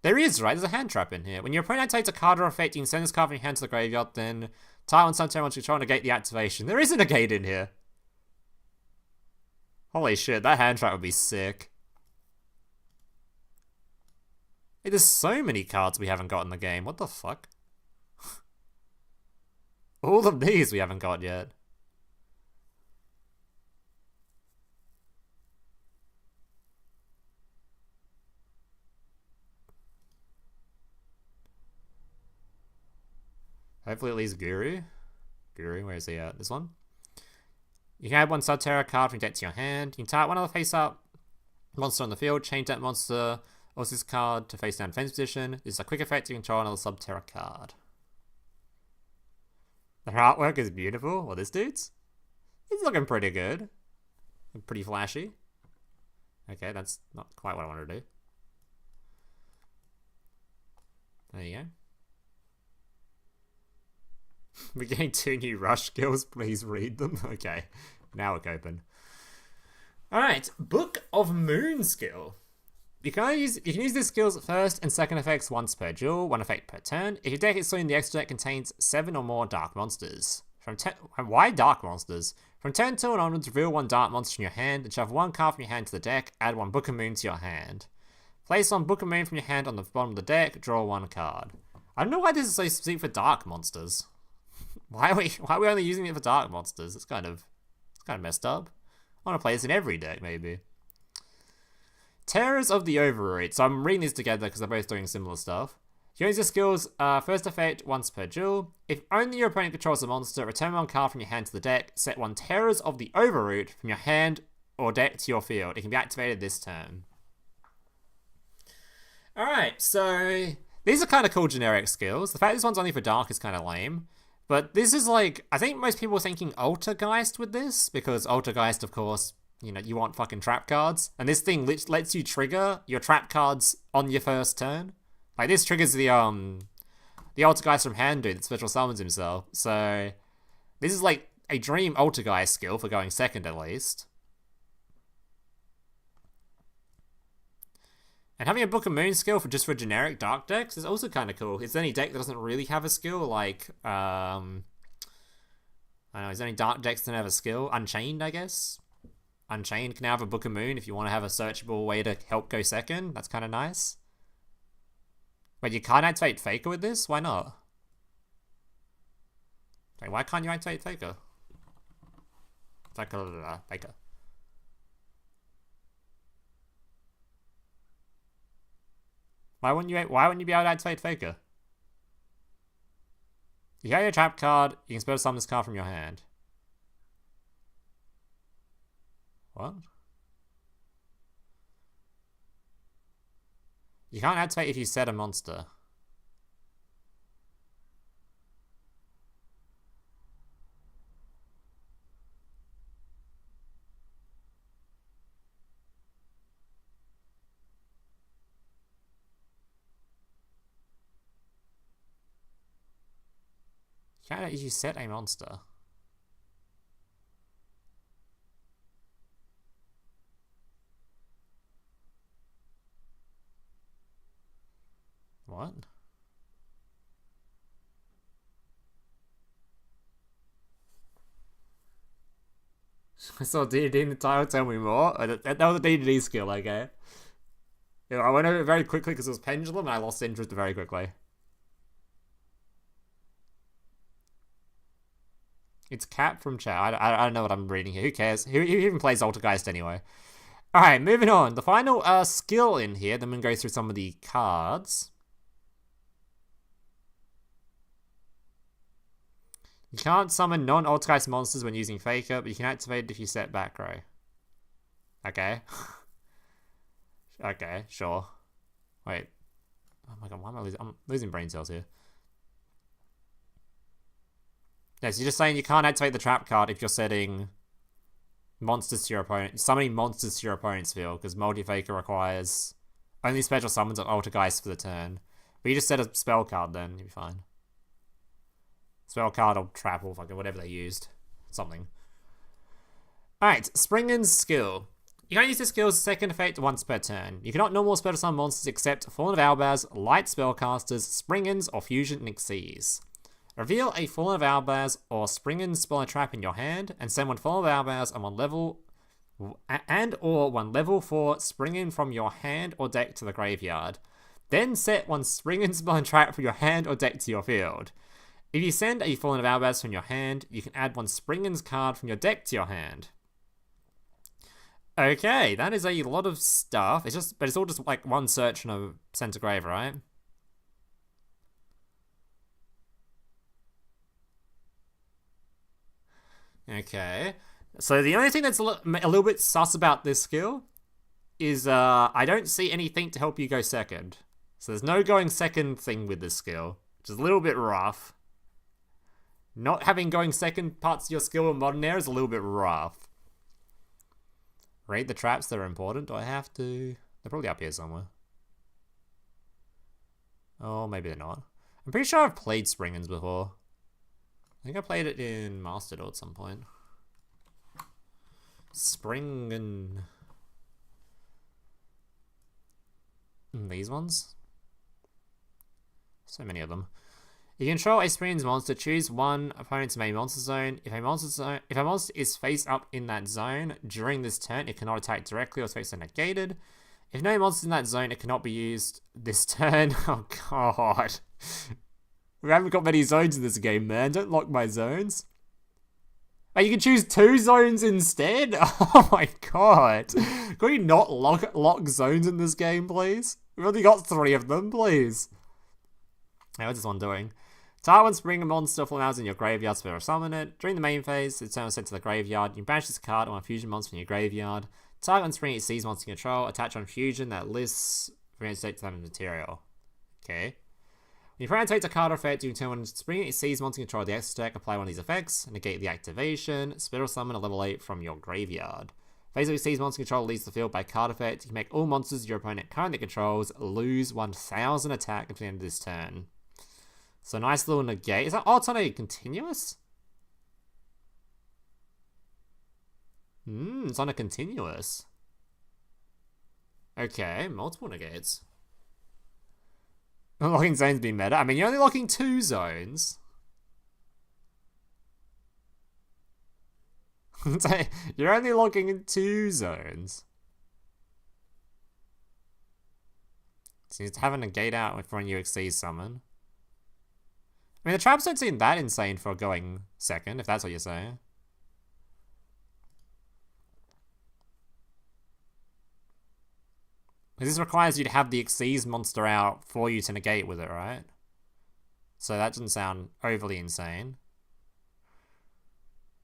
There is, right? There's a hand trap in here. When your opponent activates a card or effect, you can send this card from your hand to the graveyard, then tile on Subterror once you try to negate the activation. There isn't a gate in here. Holy shit, that hand trap would be sick. Hey, there's so many cards we haven't got in the game. What the fuck? All of these we haven't got yet. Hopefully at least Guru. Guru, where is he at? This one? You can add one Subterror card from deck to your hand. You can target one other face-up monster on the field, change that monster or this card to face-down defense position. This is a quick effect to control another Subterror card. Their artwork is beautiful. Well, this dude's? He's looking pretty good. Pretty flashy. Okay, that's not quite what I wanted to do. There you go. We're getting 2 new rush skills. Please read them. Okay, now we're open. Alright, Book of Moon skill. You can use these skills first and second effects once per duel, 1 effect per turn. If your deck is in the extra deck contains 7 or more dark monsters. Why dark monsters? From turn 2 and onwards, reveal 1 dark monster from your hand and shove 1 card from your hand to the deck, add 1 Book of Moon to your hand. Place 1 Book of Moon from your hand on the bottom of the deck, draw 1 card. I don't know why this is so specific for dark monsters. Why are we only using it for dark monsters? It's kind of messed up. I want to play this in every deck, maybe. Terrors of the Overroot. So I'm reading these together because they're both doing similar stuff. You use your skills, first effect once per duel. If only your opponent controls a monster, return 1 card from your hand to the deck. Set 1 Terrors of the Overroot from your hand or deck to your field. It can be activated this turn. Alright, so these are kind of cool generic skills. The fact this one's only for dark is kind of lame. But this is like, I think most people are thinking Altergeist with this, because Altergeist, of course, you know, you want fucking trap cards. And this thing lets you trigger your trap cards on your first turn. Like, this triggers the Altergeist from hand dude that special summons himself. So, this is like a dream Altergeist skill for going second at least. And having a Book of Moon skill for generic dark decks is also kind of cool. Is there any deck that doesn't really have a skill? Like, I don't know, is there any dark decks that have a skill? Unchained, I guess? Unchained can have a Book of Moon if you want to have a searchable way to help go second. That's kind of nice. Wait, you can't activate Faker with this? Why not? Wait, why can't you activate Faker? Faker. Why wouldn't you be able to activate Faker? You got your trap card, you can spell summon this card from your hand. What? You can't activate if you set a monster. You can't if you set a monster. What? I saw DDD in the title, tell me more. That was a DDD skill, okay? Yeah, I went over it very quickly because it was Pendulum and I lost interest very quickly. It's Cat from chat. I don't know what I'm reading here. Who cares? Who even plays Altergeist anyway? Alright, moving on. The final skill in here, then we'll go through some of the cards. You can't summon non-Altergeist monsters when using Faker, but you can activate it if you set back row. Okay. Okay, sure. Wait. Oh my god, why am I losing? I'm losing brain cells here. Yeah, so you're just saying you can't activate the trap card if you're setting monsters to your opponent, summoning monsters to your opponent's field, because Multi-Faker requires only special summons of Altergeist for the turn. But you just set a spell card then, you'll be fine. Spell card or trap or fucking whatever they used. Something. Alright, Springans skill. You can't use this skill's second effect once per turn. You cannot normal special summon monsters except Fallen of Albaz, Light Spellcasters, Springans, or Fusion and Xyz. Reveal a Fallen of Albaz or Springans spell and trap in your hand, and send one Fallen of Albaz and one level 4 Springan from your hand or deck to the graveyard. Then set one Springan spell and trap from your hand or deck to your field. If you send a Fallen of Albaz from your hand, you can add one Springans card from your deck to your hand. Okay, that is a lot of stuff. But it's all just like one search and a center grave, right? Okay. So the only thing that's a little bit sus about this skill is I don't see anything to help you go second. So there's no going second thing with this skill, which is a little bit rough. Not having going second parts of your skill in Modern Era is a little bit rough. Read the traps that are important. Do I have to? They're probably up here somewhere. Oh, maybe they're not. I'm pretty sure I've played Springans before. I think I played it in Mastered at some point. Springan. These ones? So many of them. You control a Springans monster, choose one opponent's main monster zone. If a monster is face up in that zone during this turn, it cannot attack directly or is face negated. If no monster in that zone, it cannot be used this turn. Oh god. We haven't got many zones in this game, man. Don't lock my zones. Oh, you can choose 2 zones instead? Oh my god. Can we not lock zones in this game, please? We've only got 3 of them, please. Hey, what's this one doing? Target one Spring a monster for allows in your graveyard, spell or summon it. During the main phase, it's sent to the graveyard. You banish this card on a fusion monster from your graveyard. Target one Spring it sees monster control. Attach on fusion that lists for state to material. Okay. When your opponent takes a card or effect, you determine Spring it sees monster control the extra deck, apply one of these effects, negate the activation, spell or summon a level 8 from your graveyard. Phase of sees monster control leaves the field by card effect. You can make all monsters your opponent currently controls lose 1000 attack at the end of this turn. So nice little negate. Is that it's on a continuous? It's on a continuous. Okay, multiple negates. Locking zones being meta. I mean, you're only locking 2 zones. You're only locking 2 zones. So you have a negate out for a new Xyz summon. I mean, the traps don't seem that insane for going second, if that's what you're saying. This requires you to have the Xyz monster out for you to negate with it, right? So that doesn't sound overly insane.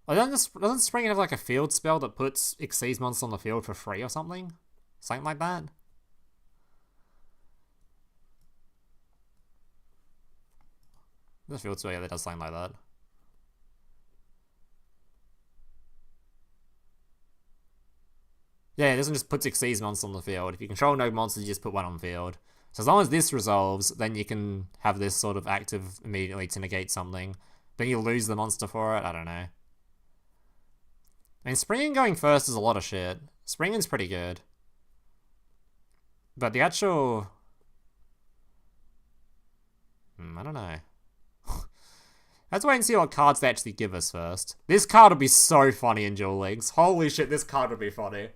Oh, doesn't Spring have like a field spell that puts Xyz monsters on the field for free or something? Something like that? The field spell, yeah, that does something like that. Yeah, it doesn't just put Xyz monsters on the field. If you control no monsters, you just put one on field. So as long as this resolves, then you can have this sort of active immediately to negate something. Then you lose the monster for it, I don't know. I mean, Springan going first is a lot of shit. Springan's pretty good. But the actual... I don't know. Let's wait and see what cards they actually give us first. This card would be so funny in Duel Links. Holy shit, this card would be funny.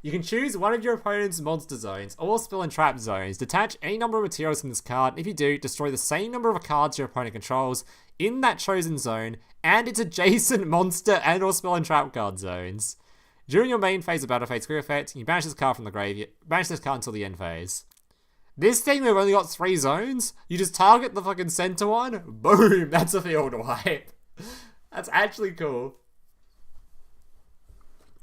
You can choose one of your opponent's monster zones or spell and trap zones. Detach any number of materials from this card. If you do, destroy the same number of cards your opponent controls in that chosen zone and its adjacent monster and or spell and trap card zones. During your main phase of battle phase quick effect, you banish this card from the graveyard. Banish this card until the end phase. This thing, we've only got 3 zones. You just target the fucking center one. Boom! That's a field wipe. That's actually cool.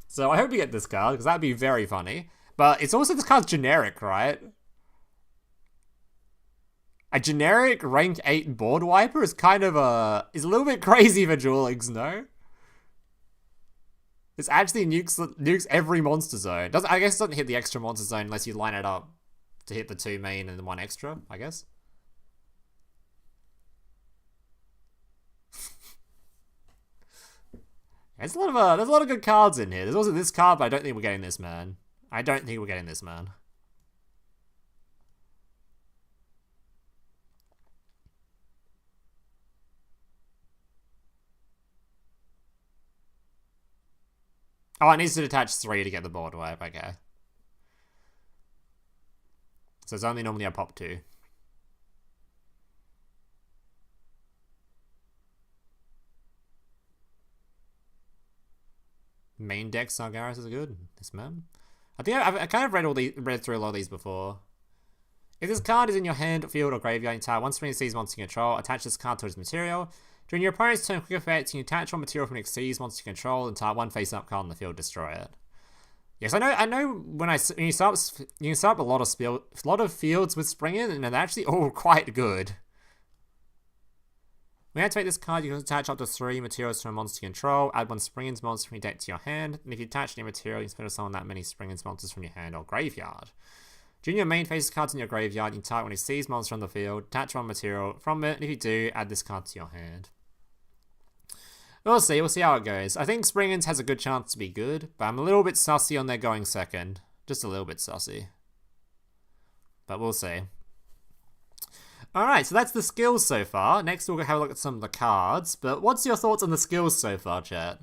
So I hope we get this card, because that'd be very funny. But it's also, this card's generic, right? A generic rank 8 board wiper is kind of is a little bit crazy for Duel Links, no? This actually nukes every monster zone. I guess it doesn't hit the extra monster zone unless you line it up to hit the 2 main and the 1 extra, I guess. There's a lot of good cards in here. There's also this card, but I don't think we're getting this, man. I don't think we're getting this, man. Oh, it needs to detach 3 to get the board wipe, okay. So it's only normally a pop 2. Main deck Sargeras is good. This man. I think I kind of read through a lot of these before. If this card is in your hand, field, or graveyard, you tap one Springans monster you control, attach this card to its material. During your opponent's turn quick effect, you attach one material from an Xyz monster you control and tap one face-up card on the field, destroy it. Yes, I know when you start up a lot of fields with Springan, and they're actually all quite good. When you activate this card, you can attach up to 3 materials to a monster you control, add 1 Springans monster from your deck to your hand, and if you attach any material, you can summon that many Springans monsters from your hand or graveyard. During your main phase cards in your graveyard, you can target one Xyz monster on the field, attach 1 material from it, and if you do, add this card to your hand. We'll see how it goes. I think Springans has a good chance to be good, but I'm a little bit sussy on their going second. Just a little bit sussy. But we'll see. Alright, so that's the skills so far. Next we'll have a look at some of the cards. But what's your thoughts on the skills so far, chat?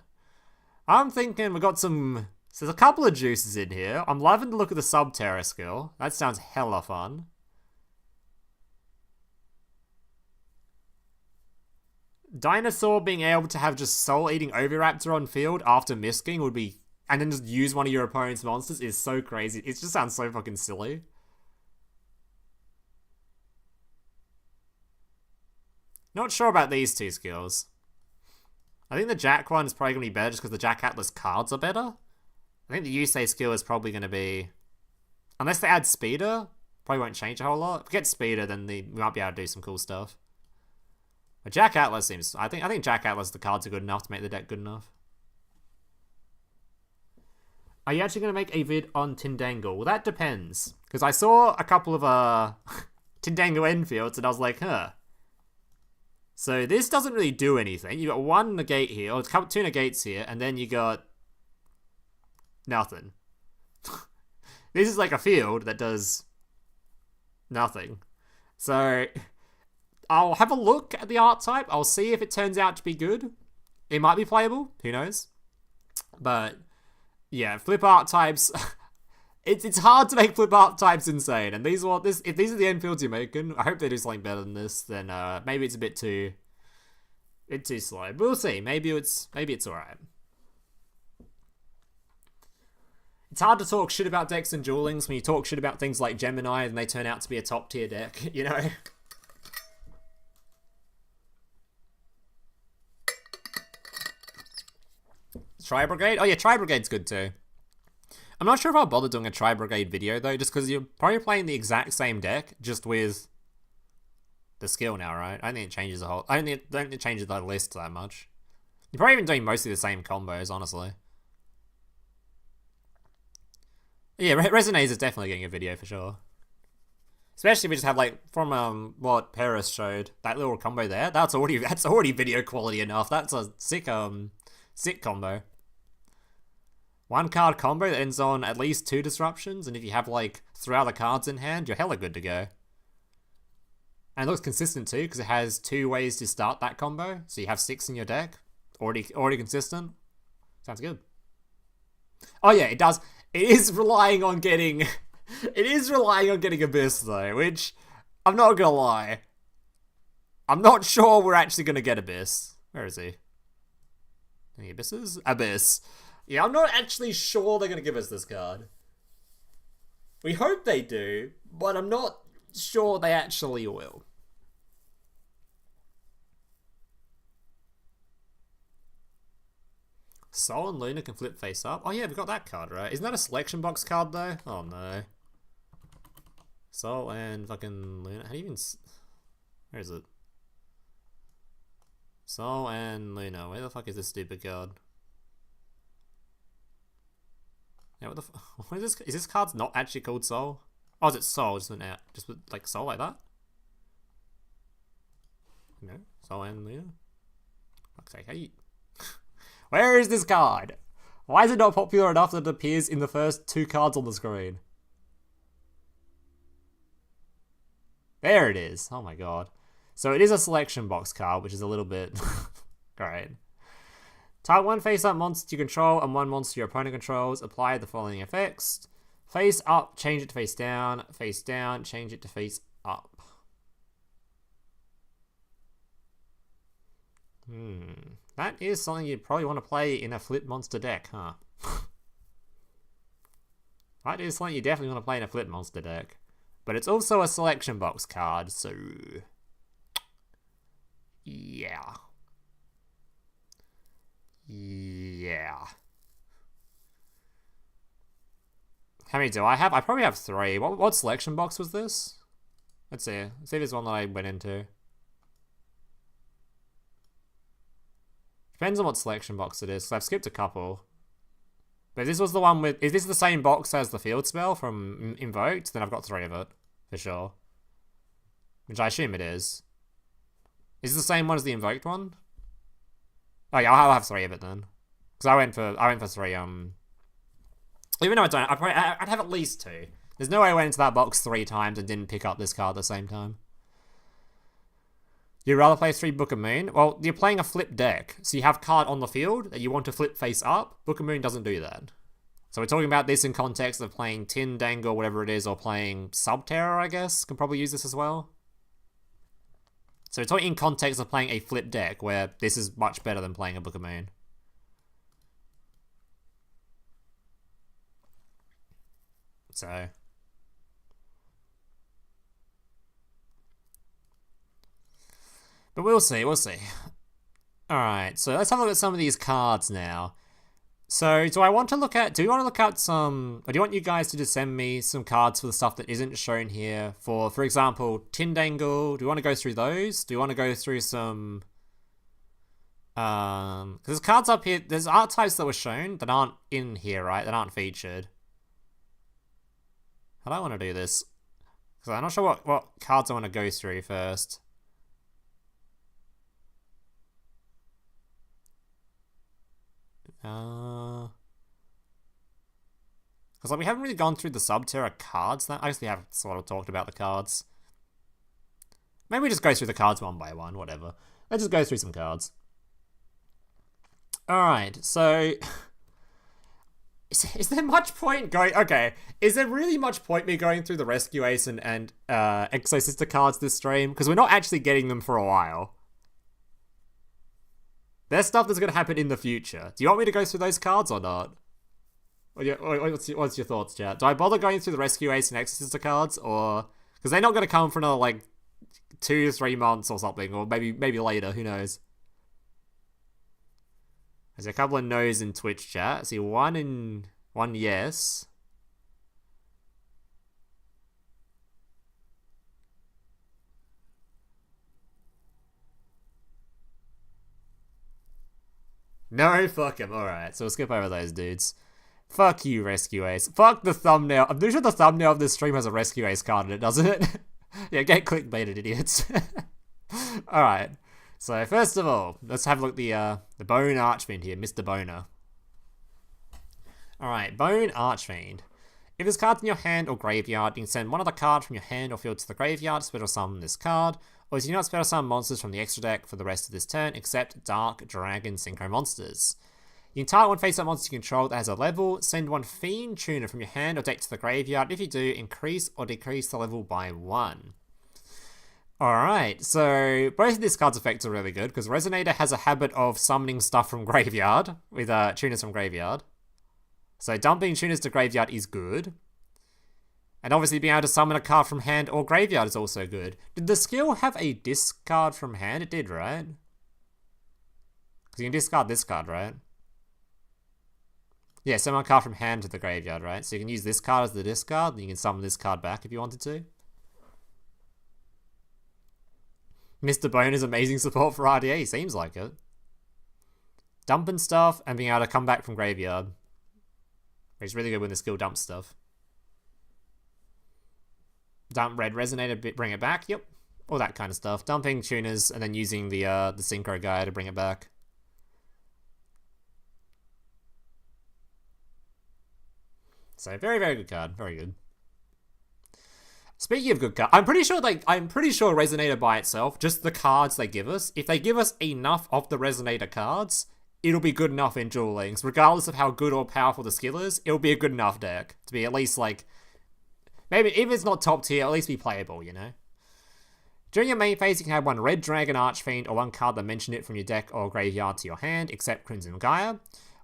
I'm thinking we've got some... So there's a couple of juices in here. I'm loving to look at the Subterror skill. That sounds hella fun. Dinosaur being able to have just soul-eating Oviraptor on field after misking would be... And then just use one of your opponent's monsters is so crazy. It just sounds so fucking silly. Not sure about these 2 skills. I think the Jack one is probably going to be better just because the Jack Atlas cards are better. I think the Yusei skill is probably going to be... Unless they add Speeder, probably won't change a whole lot. If we get Speeder, then we might be able to do some cool stuff. But Jack Atlas seems... I think Jack Atlas, the cards are good enough to make the deck good enough. Are you actually going to make a vid on Tindangle? Well, that depends. Because I saw a couple of Tindangle Enfields and I was like, huh. So this doesn't really do anything. You got 1 negate here, or 2 negates here, and then you got nothing. This is like a field that does nothing. So I'll have a look at the art type. I'll see if it turns out to be good. It might be playable. Who knows? But yeah, flip art types. It's hard to make flip art types insane, and if these are the Enfields you're making, I hope they do something better than this. Then maybe it's a bit too slow. But we'll see. Maybe it's alright. It's hard to talk shit about decks and Duel Links when you talk shit about things like Gemini and they turn out to be a top tier deck, you know. Tri-Brigade? Oh yeah, Tri-Brigade's good too. I'm not sure if I'll bother doing a Tri-Brigade video though, just because you're probably playing the exact same deck, just with the skill now, right? I don't think it changes the whole... I don't think it changes the list that much. You're probably even doing mostly the same combos, honestly. Yeah, Resonator is definitely getting a video for sure. Especially if we just have, like, from what Paris showed, that little combo there. That's already video quality enough. That's a sick combo. 1 card combo that ends on at least 2 disruptions, and if you have, like, 3 other cards in hand, you're hella good to go. And it looks consistent too, because it has 2 ways to start that combo. So you have 6 in your deck. Already consistent. Sounds good. Oh yeah, it does. It is relying on getting... It is relying on getting Abyss though, which, I'm not gonna lie, I'm not sure we're actually gonna get Abyss. Where is he? Any Abysses? Abyss. Yeah, I'm not actually sure they're gonna give us this card. We hope they do, but I'm not sure they actually will. Sol and Luna can flip face up. Oh yeah, we've got that card, right? Isn't that a selection box card though? Oh no. Sol and fucking Luna. How do you even... Where is it? Sol and Luna. Where the fuck is this stupid card? Yeah, what is this? Is this card not actually called Sol? Oh, is it Sol? Just went out. Just with, like, Sol like that? No? Sol and Luna? Fuck's sake, how you... Where is this card? Why is it not popular enough that it appears in the first 2 cards on the screen? There it is. Oh my god. So it is a selection box card, which is a little bit... Great. Target 1 face-up monster you control and 1 monster your opponent controls. Apply the following effects. Face up, change it to face down, change it to face up. That is something you'd probably want to play in a flip monster deck, huh? That is something you definitely want to play in a flip monster deck. But it's also a selection box card, so... Yeah. Yeah. How many do I have? I probably have 3. What selection box was this? Let's see. Let's see if there's one that I went into. Depends on what selection box it is, because I've skipped a couple. But if this was the one with... If this is the same box as the field spell from Invoked, then I've got 3 of it. For sure. Which I assume it is. Is it the same one as the Invoked one? Oh yeah, I'll have 3 of it then. Because I went for 3, even though I don't, I'd have at least 2. There's no way I went into that box 3 times and didn't pick up this card at the same time. You'd rather play 3 Book of Moon? Well, you're playing a flip deck, so you have card on the field that you want to flip face up. Book of Moon doesn't do that. So we're talking about this in context of playing Tindangle, whatever it is, or playing Subterror, I guess. Can probably use this as well. So we're talking in context of playing a flip deck, where this is much better than playing a Book of Moon. So... But we'll see, we'll see. Alright, so let's have a look at some of these cards now. So, do we want to look at some, or do you want you guys to just send me some cards for the stuff that isn't shown here? For example, Tindangle, do you want to go through those? Do you want to go through some, because there's cards up here, there's art types that were shown that aren't in here, right? That aren't featured. How do I want to do this? Because I'm not sure what cards I want to go through first. Because like we haven't really gone through the Subterror cards. I guess we have sort of talked about the cards. Maybe we just go through the cards one by one, whatever. Let's just go through some cards. Alright, so... Is there much point going... Okay, is there really much point me going through the Rescue Ace and Exo-Sister cards this stream? Because we're not actually getting them for a while. There's stuff that's going to happen in the future. Do you want me to go through those cards or not? What's your thoughts, chat? Do I bother going through the Rescue Ace and Exorcister cards, or... Because they're not going to come for another, like, 2 to 3 months or something, or maybe later, who knows? There's a couple of no's in Twitch chat. I see one yes. No, fuck him. Alright, so we'll skip over those dudes. Fuck you, Rescue Ace. Fuck the thumbnail. I'm pretty sure the thumbnail of this stream has a Rescue Ace card in it, doesn't it? Yeah, get clickbaited, idiots. Alright, so first of all, let's have a look at the Bone Archfiend here, Mr. Boner. Alright, Bone Archfiend. If there's cards in your hand or graveyard, you can send one of the cards from your hand or field to the graveyard to special summon this card, or you do not special summon monsters from the extra deck for the rest of this turn, except Dark Dragon Synchro monsters. You can target one face-up monster you control that has a level, send one Fiend Tuner from your hand or deck to the graveyard. If you do, increase or decrease the level by 1. Alright, so both of these cards' effects are really good, because Resonator has a habit of summoning stuff from graveyard, with tuners from graveyard. So dumping tuners to graveyard is good. And obviously being able to summon a card from hand or graveyard is also good. Did the skill have a discard from hand? It did, right? Because you can discard this card, right? Yeah, summon a card from hand to the graveyard, right? So you can use this card as the discard, and you can summon this card back if you wanted to. Mr. Bone is amazing support for RDA, seems like it. Dumping stuff and being able to come back from graveyard. It's really good when the skill dumps stuff. Dump red Resonator, bring it back, yep. All that kind of stuff. Dumping tuners and then using the Synchro guy to bring it back. So very, very good card. Very good. Speaking of good cards, I'm pretty sure Resonator by itself, just the cards they give us, if they give us enough of the Resonator cards, it'll be good enough in Duel Links. Regardless of how good or powerful the skill is, it'll be a good enough deck to be at least like, maybe if it's not top tier, at least be playable, you know? During your main phase, you can have one Red Dragon Archfiend or one card that mentioned it from your deck or graveyard to your hand, except Crimson Gaia.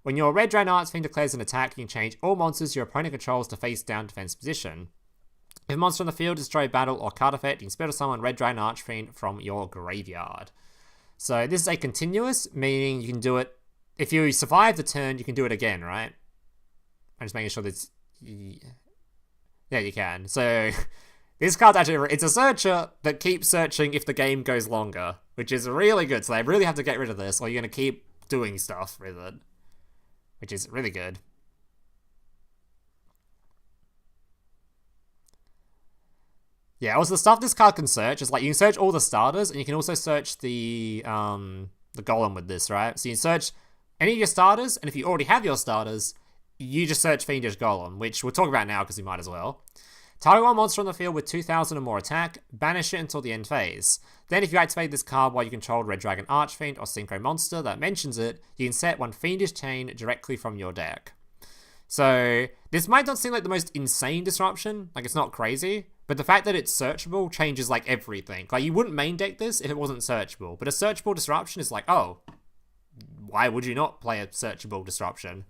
When your Red Dragon Archfiend declares an attack, you can change all monsters your opponent controls to face down defense position. If a monster on the field destroy battle or card effect, you can special summon Red Dragon Archfiend from your graveyard. So this is a continuous, meaning you can do it, if you survive the turn, you can do it again, right? I'm just making sure that yeah, you can. So this card's actually, it's a searcher that keeps searching if the game goes longer, which is really good. So they really have to get rid of this, or you're going to keep doing stuff with it, which is really good. Yeah, also the stuff this card can search is like, you can search all the starters, and you can also search the golem with this, right? So you can search any of your starters, and if you already have your starters, you just search Fiendish Golem, which we'll talk about now because we might as well. Target one monster on the field with 2,000 or more attack, banish it until the end phase. Then if you activate this card while you control Red Dragon Archfiend or Synchro monster that mentions it, you can set one Fiendish Chain directly from your deck. So this might not seem like the most insane disruption, like it's not crazy, but the fact that it's searchable changes like everything. Like you wouldn't main deck this if it wasn't searchable, but a searchable disruption is like, oh, why would you not play a searchable disruption?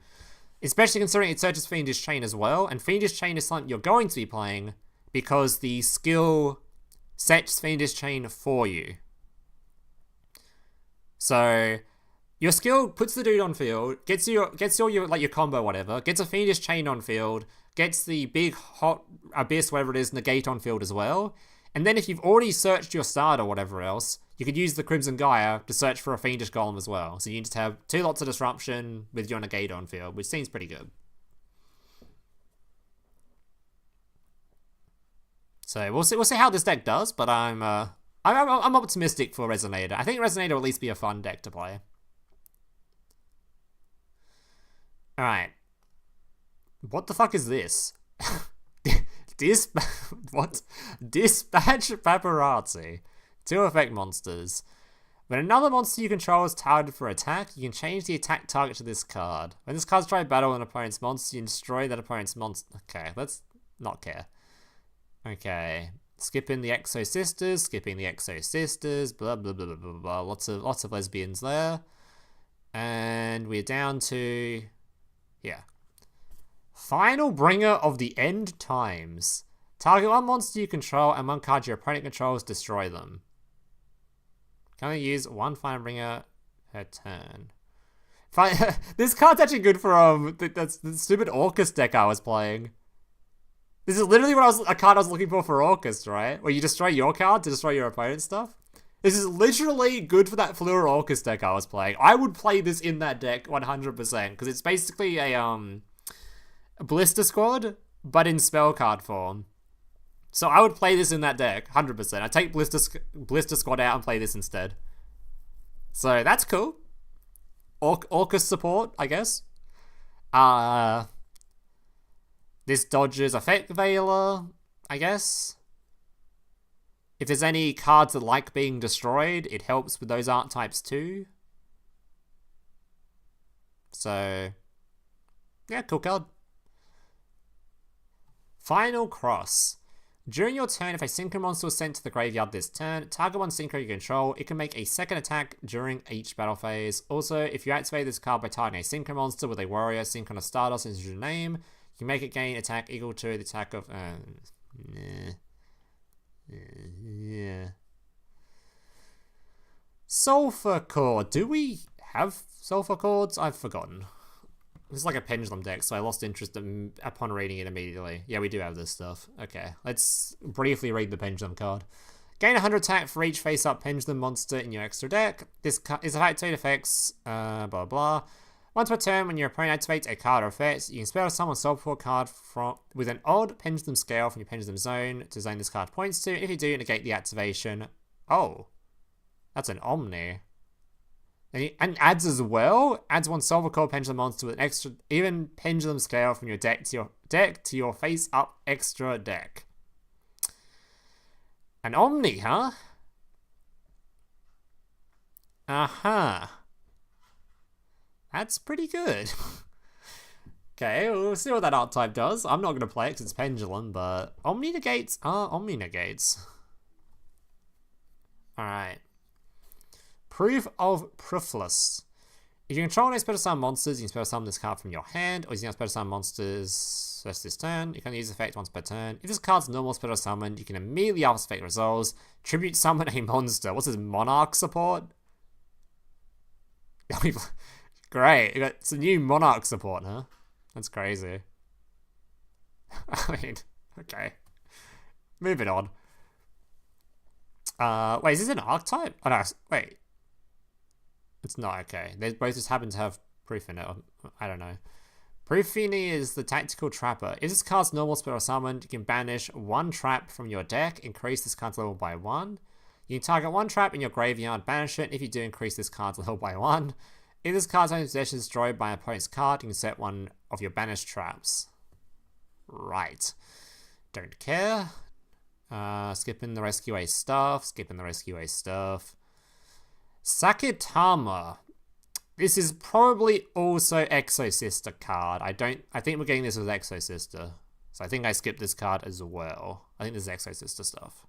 Especially considering it searches Fiendish Chain as well, and Fiendish Chain is something you're going to be playing because the skill sets Fiendish Chain for you. So your skill puts the dude on field, gets all your like your combo whatever, gets a Fiendish Chain on field, gets the big hot abyss whatever it is negate on field as well, and then if you've already searched your starter or whatever else, you could use the Crimson Gaia to search for a Fiendish Golem as well. So you just have 2 lots of disruption with your negate on field, which seems pretty good. So we'll see how this deck does, but I'm optimistic for Resonator. I think Resonator will at least be a fun deck to play. All right. What the fuck is this? What? Dispatch Paparazzi. 2 effect monsters. When another monster you control is targeted for attack, you can change the attack target to this card. When this card's tried battle an opponent's monster, you can destroy that opponent's monster. Okay, let's not care. Okay, skipping the Exo Sisters, blah blah blah blah blah blah. Lots of lesbians there, and we're down to Final Bringer of the End Times. Target one monster you control and one card your opponent controls, destroy them. Can only use one Final Bringer per turn. This card's actually good for that's the stupid Orcus deck I was playing. This is literally a card I was looking for Orcus, right? Where you destroy your card to destroy your opponent's stuff. This is literally good for that Fleur Orcus deck I was playing. I would play this in that deck 100% because it's basically a Blister Squad, but in spell card form. So I would play this in that deck 100%. I take Blister Squad out and play this instead. So that's cool. Orcus support, I guess. This dodges Effect Veiler, I guess. If there's any cards that like being destroyed, it helps with those archetypes too. So, yeah, cool card. Final Cross. During your turn, if a Synchron monster was sent to the graveyard this turn, target one Synchron you control, it can make a second attack during each battle phase. Also, if you activate this card by targeting a Synchron monster with a Warrior Synchron of Stardust as your name, you can make it gain attack equal to the attack of... yeah. Sulfur Core. Do we have Sulfur Chords? I've forgotten. This is like a Pendulum deck, so I lost interest upon reading it immediately. Yeah, we do have this stuff. Okay, let's briefly read the Pendulum card. Gain 100 attack for each face-up Pendulum monster in your extra deck. This is activate effects, blah blah. Once per turn, when your opponent activates a card or effect, you can spell summon Sulfur card with an odd Pendulum scale from your Pendulum zone to zone this card points to. If you do, negate the activation. Oh, that's an Omni. And adds as well, adds one Sulfur Core Pendulum monster with an extra even Pendulum scale from your deck to your face-up extra deck. An Omni, huh? Uh-huh. That's pretty good. Okay, we'll see what that archetype does. I'm not going to play it because it's Pendulum, but Omni negates are Omni negates. Alright. Proof of Proofless. If you control any special summon monsters, you can special summon this card from your hand, or you can special summon monsters first this turn. You can use effect once per turn. If this card's normal special summon, you can immediately after effect resolves, tribute summon a monster. What's this, Monarch support? Great, we got some new Monarch support, huh? That's crazy. I mean, okay. Moving on. Wait, is this an archetype? Oh no, wait. It's not, okay. They both just happen to have proof in it. I don't know. Proofini is the Tactical Trapper. If this card's normal spell or summoned, you can banish one trap from your deck, increase this card's level by 1. You can target one trap in your graveyard, banish it. If you do, increase this card's level by 1. If this card's own possession is destroyed by an opponent's card, you can set one of your banished traps. Right. Don't care. Skipping the Rescue Ace stuff. Sakitama. This is probably also Exo-Sister card. I think we're getting this with Exo-Sister. So I think I skipped this card as well. I think this is Exo-Sister stuff.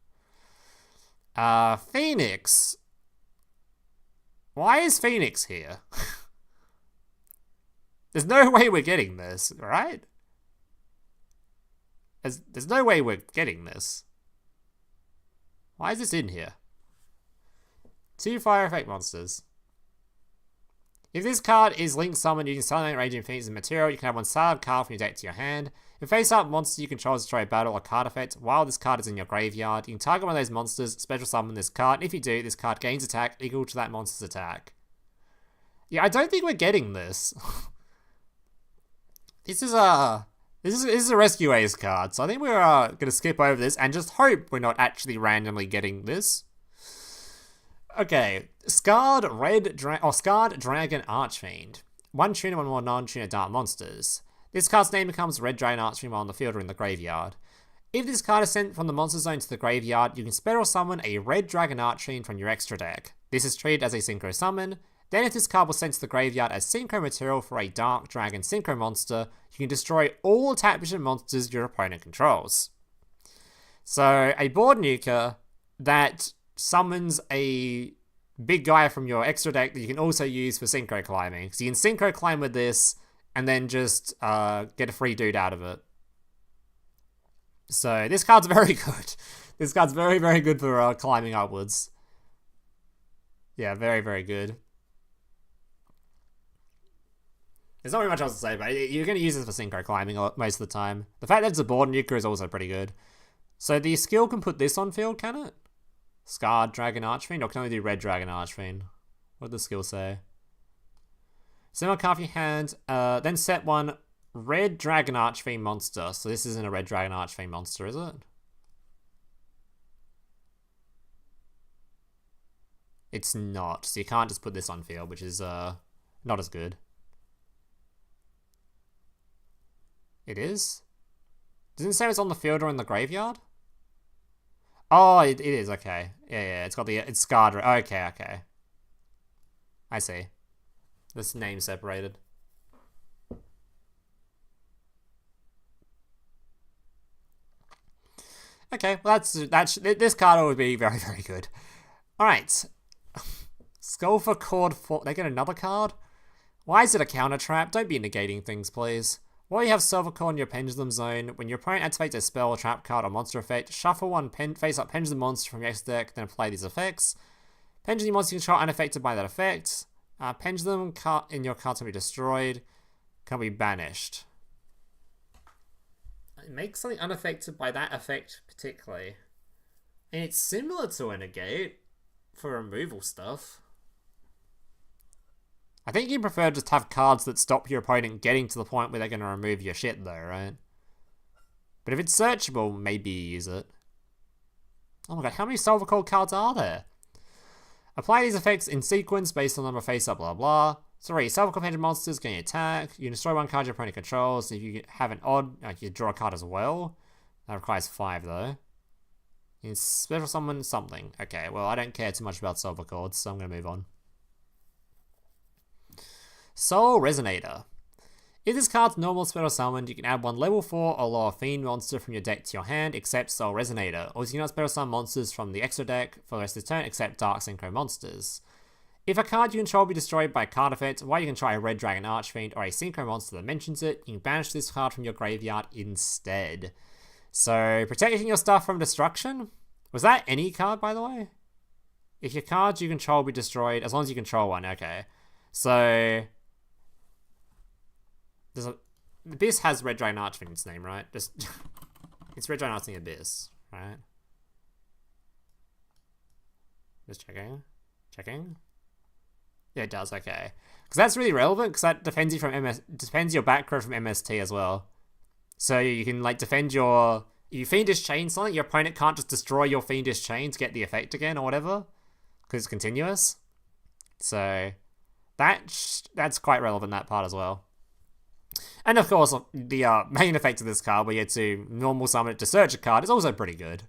Phoenix. Why is Phoenix here? There's no way we're getting this, right? There's no way we're getting this. Why is this in here? 2 fire effect monsters. If this card is link summoned using Silent Raging Phoenix as material, you can have one sad card from your deck to your hand. If face-up monster you control destroy a battle or card effect while this card is in your graveyard, you can target one of those monsters, special summon this card, and if you do, this card gains attack equal to that monster's attack. Yeah, I don't think we're getting this. This is a Rescue Ace card, so I think we're going to skip over this and just hope we're not actually randomly getting this. Okay, Scarred Dragon Archfiend. 1 tuner, 1 more non-tuner dark monsters. This card's name becomes Red Dragon Archfiend while on the field or in the graveyard. If this card is sent from the monster zone to the graveyard, you can special summon a Red Dragon Archfiend from your extra deck. This is treated as a Synchro summon. Then if this card was sent to the graveyard as Synchro material for a Dark Dragon Synchro monster, you can destroy all tap vision monsters your opponent controls. So, a board nuker that summons a big guy from your extra deck that you can also use for Synchro climbing. So you can Synchro climb with this, and then just get a free dude out of it. So this card's very good. This card's very, very good for climbing upwards. Yeah, very, very good. There's not really much else to say, but you're going to use this for synchro climbing most of the time. The fact that it's a board nuker is also pretty good. So the skill can put this on field, can it? Scarred Dragon Archfiend, or can only do Red Dragon Archfiend? What did the skill say? Similar card for your hand, then set one Red Dragon Archfiend monster. So this isn't a Red Dragon Archfiend monster, is it? It's not, so you can't just put this on field, which is not as good. It is? Doesn't it say it's on the field or in the graveyard? Oh, it is, okay. Yeah, it's got it's scarred. Okay. I see. This name separated. Okay, well this card would be very, very good. Alright. Skull for Cord 4. They get another card? Why is it a counter trap? Don't be negating things, please. While you have Silvercore in your Pendulum zone, when your opponent activates a spell, or trap card, or monster effect, shuffle one face-up Pendulum monster from your X deck, then apply these effects. Pendulum monster you control unaffected by that effect. Pendulum card in your cards can be destroyed. Can be banished. It makes something unaffected by that effect particularly. And it's similar to a negate for removal stuff. I think you prefer just have cards that stop your opponent getting to the point where they're going to remove your shit though, right? But if it's searchable, maybe you use it. Oh my god, how many Silver Core cards are there? Apply these effects in sequence based on number face up, blah blah. Sorry, Silver Core Pendulum monsters gain attack. You can destroy one card your opponent controls. If you have an odd, you draw a card as well. That requires 5 though. You can special summon something. Okay, well I don't care too much about Silver Chords, so I'm going to move on. Soul Resonator. If this card's normal special summoned, you can add one level 4 or lower fiend monster from your deck to your hand, except Soul Resonator, or you cannot special summon monsters from the extra deck for the rest of the turn, except Dark Synchro monsters. If a card you control be destroyed by a card effect, while you can try a Red Dragon Archfiend or a Synchro monster that mentions it, you can banish this card from your graveyard instead. So, protecting your stuff from destruction? Was that any card, by the way? If your cards you control be destroyed, as long as you control one, okay. So... Abyss has Red Dragon Archfiend in its name, right? Just it's Red Dragon Archfiend Abyss, right? Just checking. Checking. Yeah, it does, okay. Because that's really relevant, because that defends you from defends your back row from MST as well. So you can like defend your... If you Fiendish Chain something, your opponent can't just destroy your Fiendish Chain to get the effect again or whatever. Because it's continuous. So that's quite relevant, that part as well. And of course, the main effect of this card, where you get to normal summon it to search a card, is also pretty good.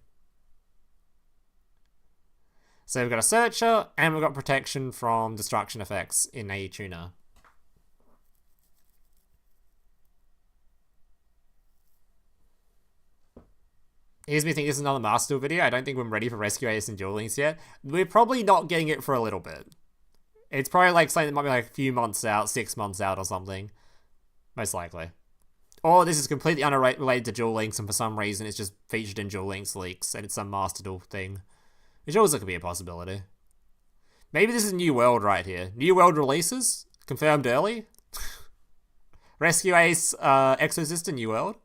So we've got a Searcher, and we've got protection from destruction effects in a tuner. Here's me thinking this is another Master Duel video. I don't think we're ready for Rescue Ace and Duel Links yet. We're probably not getting it for a little bit. It's probably like something that might be like a few months out, 6 months out or something. Most likely. Or this is completely unrelated to Duel Links and for some reason it's just featured in Duel Links leaks and it's some Master Duel thing. Which also could be a possibility. Maybe this is New World right here. New World releases? Confirmed early? Rescue Ace, Exosister, New World?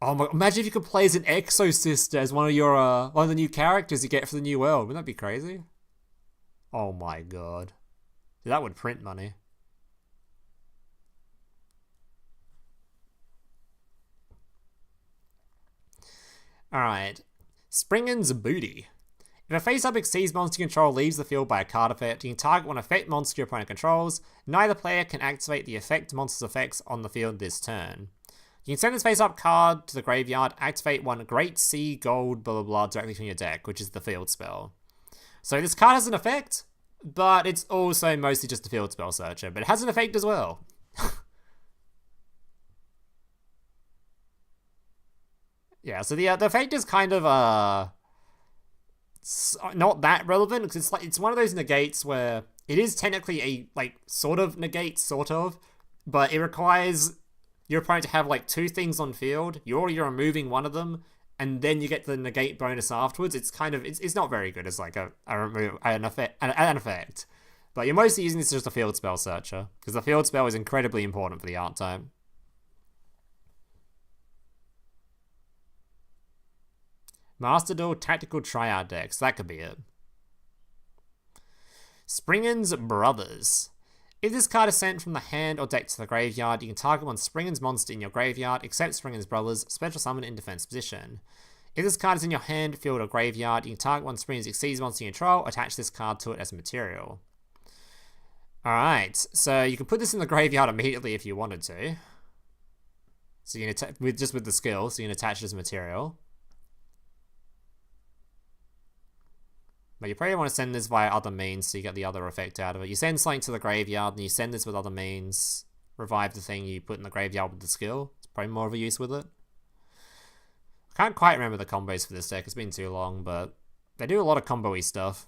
Oh my, imagine if you could play as an Exosister as one of your, one of the new characters you get for the New World. Wouldn't that be crazy? Oh my god. That would print money. Alright. Springans Booty. If a face-up exceeds monster control leaves the field by a card effect, you can target one effect monster your opponent controls. Neither player can activate the effect monster's effects on the field this turn. You can send this face-up card to the graveyard, activate one Great Sea Gold blah blah blah directly from your deck, which is the field spell. So this card has an effect, but it's also mostly just a field spell searcher, but it has an effect as well. Yeah, so the effect is kind of not that relevant because it's one of those negates where it is technically a like sort of negate, but it requires your opponent to have like 2 things on field. You're removing one of them, and then you get the negate bonus afterwards. It's kind of it's not very good as like an effect. But you're mostly using this as just a field spell searcher, because the field spell is incredibly important for the art type. Master Duel Tactical Triad decks, that could be it. Springans Brothers. If this card is sent from the hand or deck to the graveyard, you can target one Springans monster in your graveyard, except Springans Brothers, special summon in defense position. If this card is in your hand, field, or graveyard, you can target one Springans Exceeds monster you control, attach this card to it as material. Alright, so you can put this in the graveyard immediately if you wanted to. So you can with the skill, so you can attach it as material. But you probably want to send this via other means so you get the other effect out of it. You send something to the graveyard and you send this with other means. Revive the thing you put in the graveyard with the skill. It's probably more of a use with it. I can't quite remember the combos for this deck. It's been too long, but they do a lot of combo-y stuff.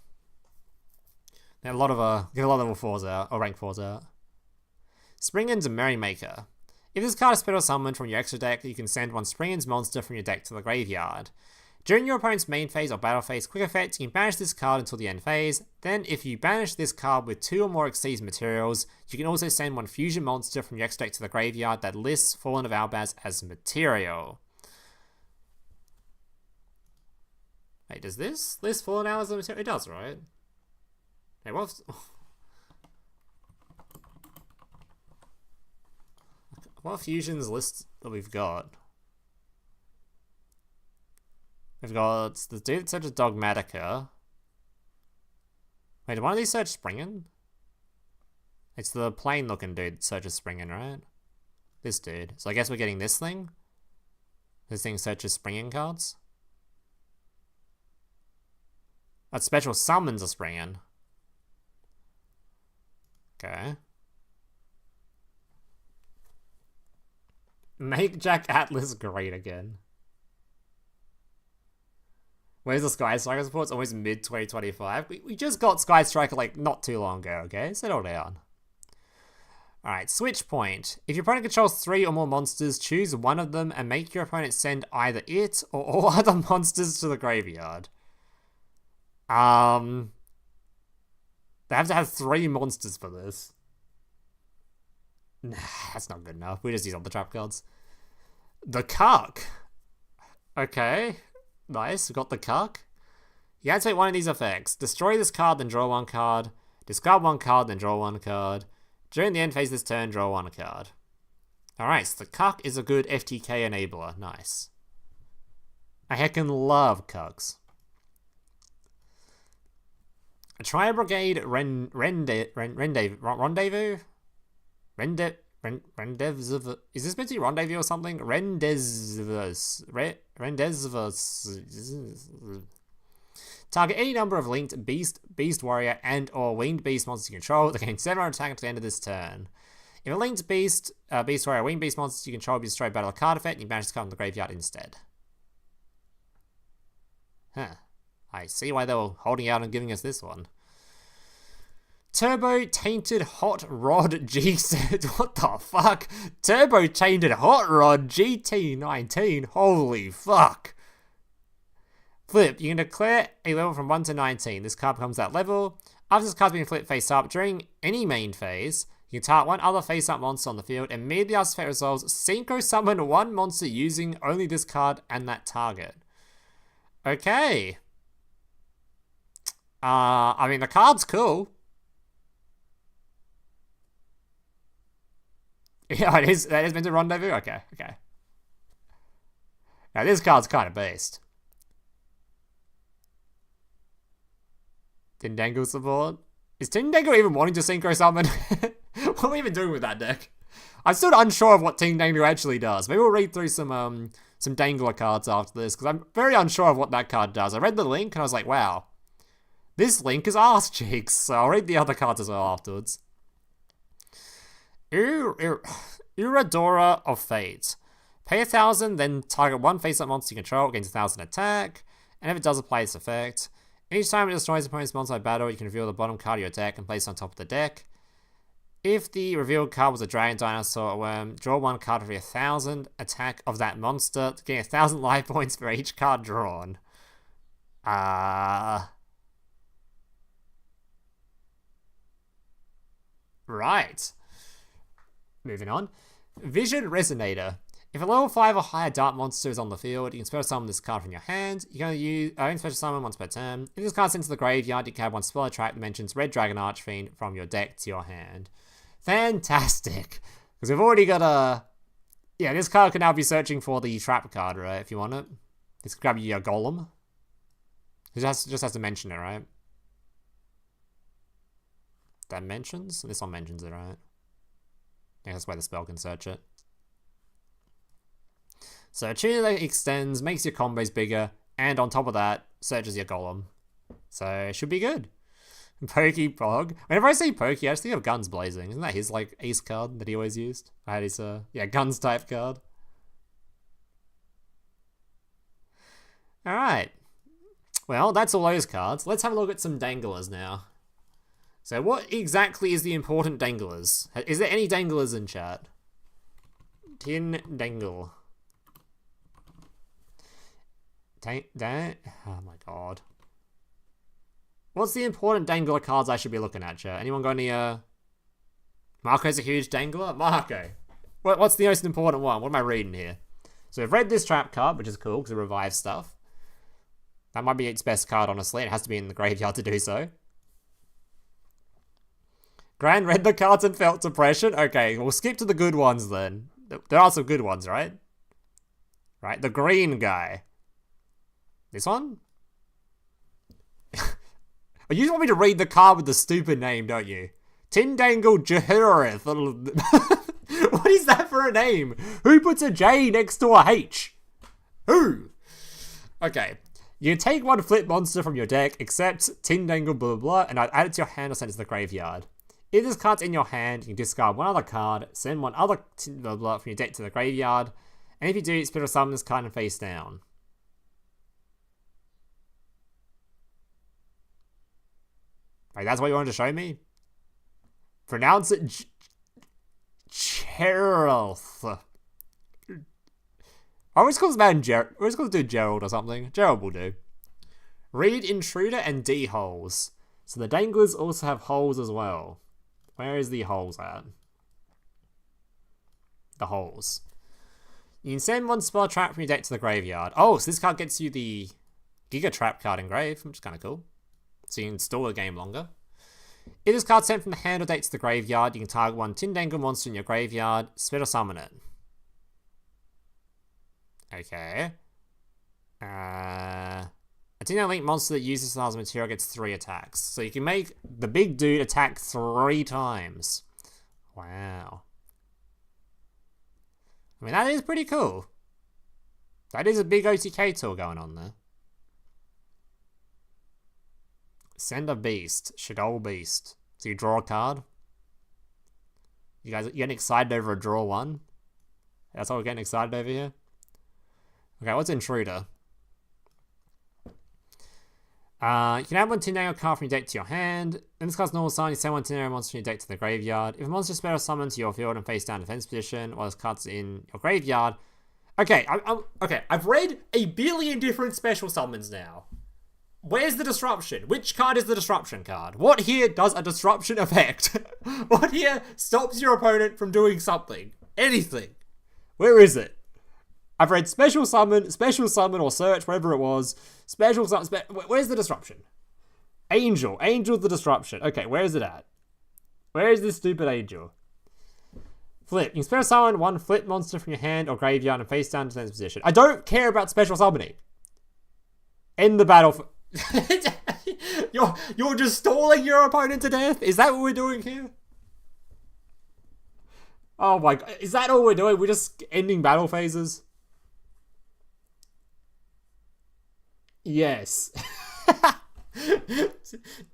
They have a lot of get a lot of level 4s out, or rank 4s out. Springans Merrymaker. If this card is special summoned from your extra deck, you can send one Springans monster from your deck to the graveyard. During your opponent's main phase or battle phase quick effect, you can banish this card until the end phase. Then, if you banish this card with 2 or more Exceeds materials, you can also send one fusion monster from your extra deck to the graveyard that lists Fallen of Albaz as material. Wait, does this list Fallen Albaz as material? It does, right? Hey, what fusions list that we've got? We've got the dude that searches Dogmatica. Wait, did one of these search Springan? It's the plain looking dude that searches Springan, right? This dude. So I guess we're getting this thing? This thing searches Springan cards? That special summons a Springan. Okay. Make Jack Atlas great again. Where's the Sky Striker support? It's always mid-2025. We just got Sky Striker like not too long ago, okay? Settle down. Alright, Switch Point. If your opponent controls 3 or more monsters, choose one of them and make your opponent send either it or all other monsters to the graveyard. They have to have 3 monsters for this. Nah, that's not good enough. We just use all the trap cards. The Cuck. Okay. Nice, we got the Cuck. You activate one of these effects. Destroy this card, then draw 1 card. Discard 1 card, then draw 1 card. During the end phase this turn, draw 1 card. Alright, so the Cuck is a good FTK enabler. Nice. I heckin' love Cucks. A Tri-Brigade Rendezvous? Rendezvous. Is this meant to be rendezvous or something? Rendezvous. Target any number of linked beast, beast warrior, and or winged beast monsters you control that gain 7 attack at the end of this turn. If a linked beast, beast warrior, or winged beast monsters you control be destroyed by a card effect, you banish this card from the graveyard instead. Huh. I see why they were holding out and giving us this one. Turbo Tainted Hot Rod G set. What the fuck? Turbo Tainted Hot Rod GT19. Holy fuck. Flip. You can declare a level from 1 to 19. This card becomes that level. After this card's been flipped face up, during any main phase, you can target one other face up monster on the field. Immediately after this effect resolves, synchro summon one monster using only this card and that target. Okay. I mean, the card's cool. Yeah, it is. That is meant to rendezvous? Okay. Now, this card's kind of based. Tindangle support? Is Tindangle even wanting to synchro summon? What are we even doing with that deck? I'm still unsure of what Tindangle actually does. Maybe we'll read through some Dangler cards after this, because I'm very unsure of what that card does. I read the link, and I was like, wow. This link is arse cheeks, so I'll read the other cards as well afterwards. Uradora of Fate. Pay 1,000, then target one face-up monster you control against 1,000 attack, and if it does apply this effect, each time it destroys an opponent's monster by battle, you can reveal the bottom card of your deck and place it on top of the deck. If the revealed card was a dragon, dinosaur, or worm, draw 1 card for every 1,000 attack of that monster to gain 1,000 life points for each card drawn. Right. Moving on. Vision Resonator. If a level 5 or higher dark monster is on the field, you can special summon this card from your hand. You're going to use special summon once per turn. If this card's into the graveyard, you can have one spell attract that mentions Red Dragon Archfiend from your deck to your hand. Fantastic. Because we've already got a... Yeah, this card can now be searching for the trap card, right, if you want it. This can grab you your golem. It just has to mention it, right? That mentions? This one mentions it, right? Yeah, that's why the spell can search it. So tuner that extends, makes your combos bigger, and on top of that, searches your golem. So it should be good. Pokey Pog. Whenever I say Pokey, I just think of Guns Blazing. Isn't that his like ace card that he always used? I had his Guns type card. Alright. Well, that's all those cards. Let's have a look at some danglers now. So what exactly is the important danglers? Is there any danglers in chat? Tindangle. Oh my god. What's the important dangler cards I should be looking at, chat? Anyone got any, Marco's a huge dangler? Marco. What's the most important one? What am I reading here? So we've read this trap card, which is cool, because it revives stuff. That might be its best card, honestly. It has to be in the graveyard to do so. Gran read the cards and felt depression? Okay, we'll skip to the good ones then. There are some good ones, right? Right, the green guy. This one? You just want me to read the card with the stupid name, don't you? Tindangle Jahirith. What is that for a name? Who puts a J next to a H? Who? Okay. You take one flip monster from your deck, except Tindangle blah blah blah, and I'd add it to your hand or send it to the graveyard. If this card's in your hand, you can discard one other card, send one other blah blah from your deck to the graveyard, and if you do, special summon this card and face down. Like, that's what you wanted to show me? Pronounce it Gerald. I always call this man Gerald. I always call this dude Gerald or something. Gerald will do. Read Intruder and D-Holes. So the danglers also have holes as well. Where is the holes at? The holes. You can send one spell trap from your deck to the graveyard. Oh, so this card gets you the Giga Trap card engraved, which is kind of cool. So you can store the game longer. If this card's sent from the hand or deck to the graveyard, you can target one Tindangle monster in your graveyard, special summon it. Okay. A Tindangle Link monster that uses this as material gets 3 attacks. So you can make the big dude attack 3 times. Wow. I mean, that is pretty cool. That is a big OTK tool going on there. Send a beast. Shadol beast. So you draw a card. You guys getting excited over a draw one? That's all we're getting excited over here? Okay, what's Intruder? You can add one Tindangle card from your deck to your hand. In this card's normal sign, you send one Tindangle monster from your deck to the graveyard. If a monster is special summoned to your field and face down defense position, while this card's in your graveyard. Okay, okay, I've read a billion different special summons now. Where's the disruption? Which card is the disruption card? What here does a disruption effect? What here stops your opponent from doing something? Anything? Where is it? I've read special summon or search, whatever it was. Special summon, where's the disruption? Angel's the disruption. Okay, where is it at? Where is this stupid angel? Flip. You can special summon one flip monster from your hand or graveyard and face down to defense position. I don't care about special summoning. End the battle. You're just stalling your opponent to death? Is that what we're doing here? Oh my god. Is that all we're doing? We're just ending battle phases? Yes.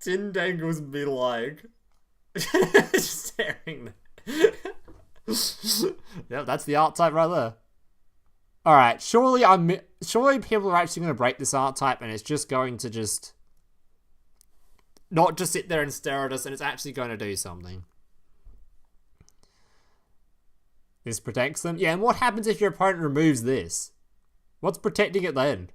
Tindangle's be like just staring there. Yep, that's the art type right there. Alright, surely people are actually going to break this art type and it's just going to just not just sit there and stare at us, and it's actually going to do something. This protects them? Yeah, and what happens if your opponent removes this? What's protecting it then?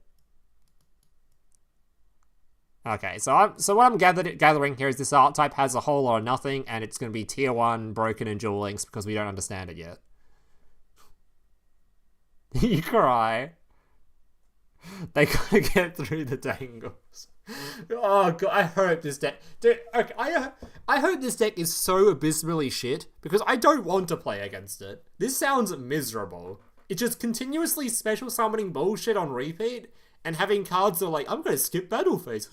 Okay, so what I'm gathering here is this archetype has a whole or nothing, and it's going to be tier 1, broken, and dual links because we don't understand it yet. You cry. They gotta get through the dangles. Oh god, I hope this deck... Dude, okay, I hope this deck is so abysmally shit, because I don't want to play against it. This sounds miserable. It's just continuously special summoning bullshit on repeat, and having cards that are like, I'm gonna skip battle phase.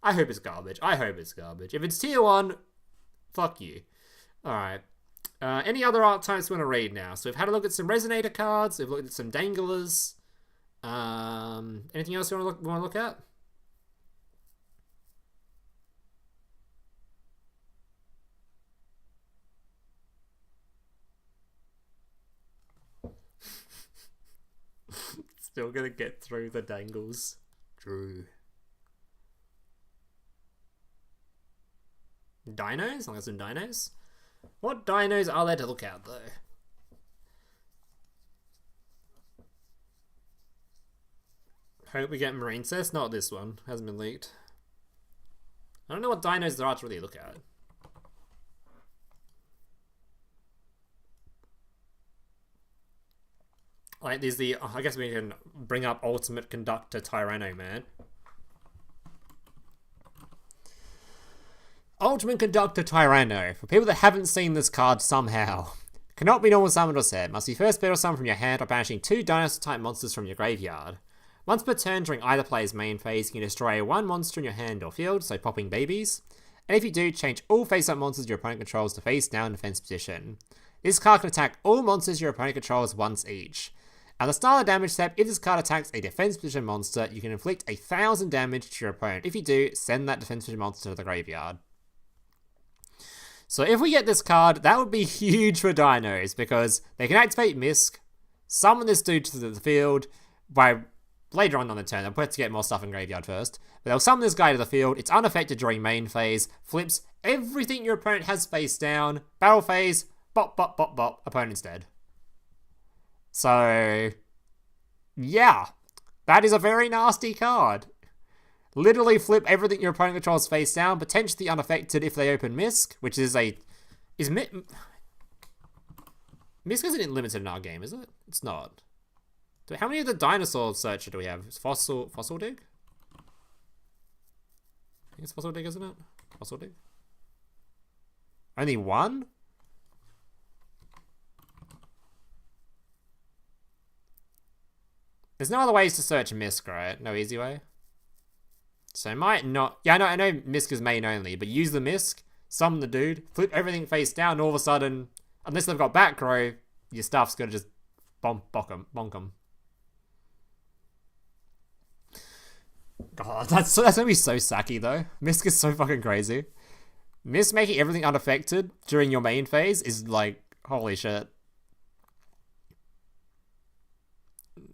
I hope it's garbage. I hope it's garbage. If it's tier 1, fuck you. Alright. Any other archetypes we want to read now? So we've had a look at some Resonator cards, we've looked at some Danglers. Anything else you want to look at? Still gonna get through the dangles. True. Dinos? I'll get some dinos. What dinos are there to look at, though? Hope we get Marine Cess. Not this one. Hasn't been leaked. I don't know what dinos there are to really look at. Like, there's the... I guess we can bring up Ultimate Conductor Tyranno, man. Ultimate Conductor Tyranno. For people that haven't seen this card somehow. Cannot be normal summoned or set. Must be first battle summoned from your hand or banishing 2 Dinosaur-type monsters from your graveyard. Once per turn during either player's main phase, you can destroy 1 monster in your hand or field, so popping babies. And if you do, change all face-up monsters your opponent controls to face-down defense position. This card can attack all monsters your opponent controls once each. At the start of the damage step, if this card attacks a defense position monster, you can inflict 1,000 damage to your opponent. If you do, send that defense position monster to the graveyard. So if we get this card, that would be huge for dinos, because they can activate Misk, summon this dude to the field, by later on the turn, they'll put to get more stuff in graveyard first, but they'll summon this guy to the field, it's unaffected during main phase, flips everything your opponent has face down, battle phase, bop, bop, bop, bop, opponent's dead. So, yeah, that is a very nasty card. Literally flip everything your opponent controls face down, potentially unaffected if they open Misk, which is a... Misk isn't limited in our game, is it? It's not. How many of the Dinosaur searcher do we have? Fossil Dig? I think it's Fossil Dig, isn't it? Fossil Dig? Only 1? There's no other ways to search Misk, right? No easy way? So it might not... Yeah, I know Misk is main only, but use the Misk, summon the dude, flip everything face down, and all of a sudden, unless they've got back row, your stuff's gonna just bonk them. God, that's gonna be so sacky though. Misk is so fucking crazy. Misk making everything unaffected during your main phase is like, holy shit.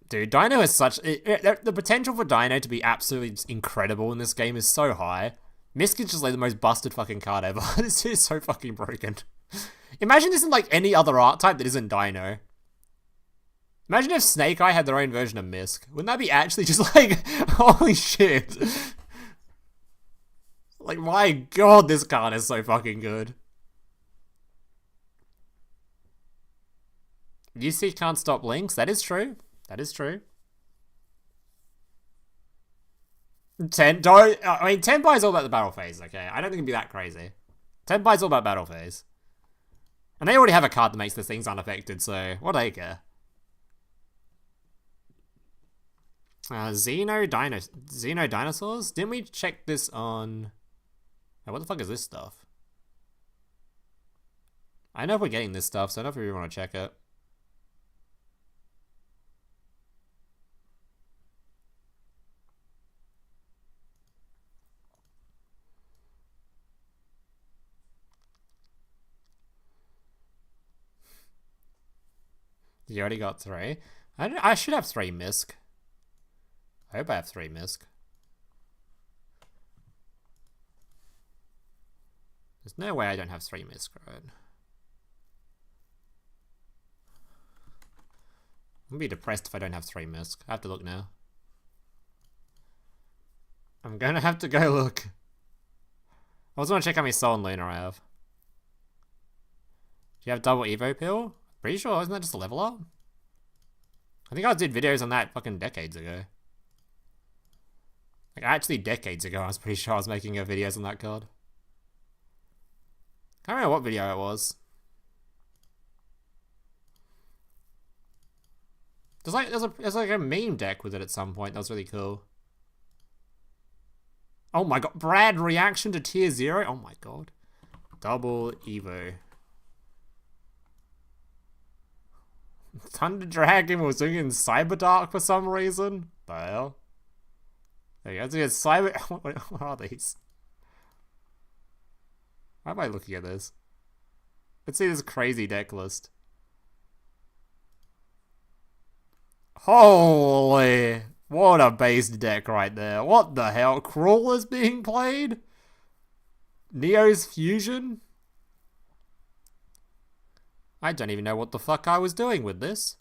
Dude, Dino is such... the potential for Dino to be absolutely incredible in this game is so high. Misk is just like the most busted fucking card ever. This is so fucking broken. Imagine this in like any other archetype that isn't Dino. Imagine if Snake Eye had their own version of Misk. Wouldn't that be actually just like... holy shit. Like, my god, this card is so fucking good. UC can't stop links. That is true. That is true. 10 buy is all about the battle phase, okay? I don't think it'd be that crazy. 10 buy is all about battle phase. And they already have a card that makes the things unaffected, so what do they care? Xeno Dinosaurs? Didn't we check this on... Oh, what the fuck is this stuff? I know if we're getting this stuff, so I don't know if we really want to check it. You already got 3. I should have 3 Misk. I hope I have 3 Misk. There's no way I don't have 3 Misk, right? I'm gonna be depressed if I don't have 3 Misk. I have to look now. I'm gonna have to go look. I also want to check how many Soul and Lunar I have. Do you have double Evo pill? Pretty sure, isn't that just a level up? I think I did videos on that fucking decades ago. Like, actually decades ago, I was pretty sure I was making videos on that card. Can't remember what video it was. There's like a meme deck with it at some point. That was really cool. Oh my god, Brad reaction to tier 0? Oh my god. Double Evo. Thunder Dragon was doing in Cyberdark for some reason. The hell? There you go. Cyber. What are these? Why am I looking at this? Let's see this crazy deck list. Holy! What a based deck right there. What the hell? Crawler's being played? Neo's Fusion? I don't even know what the fuck I was doing with this.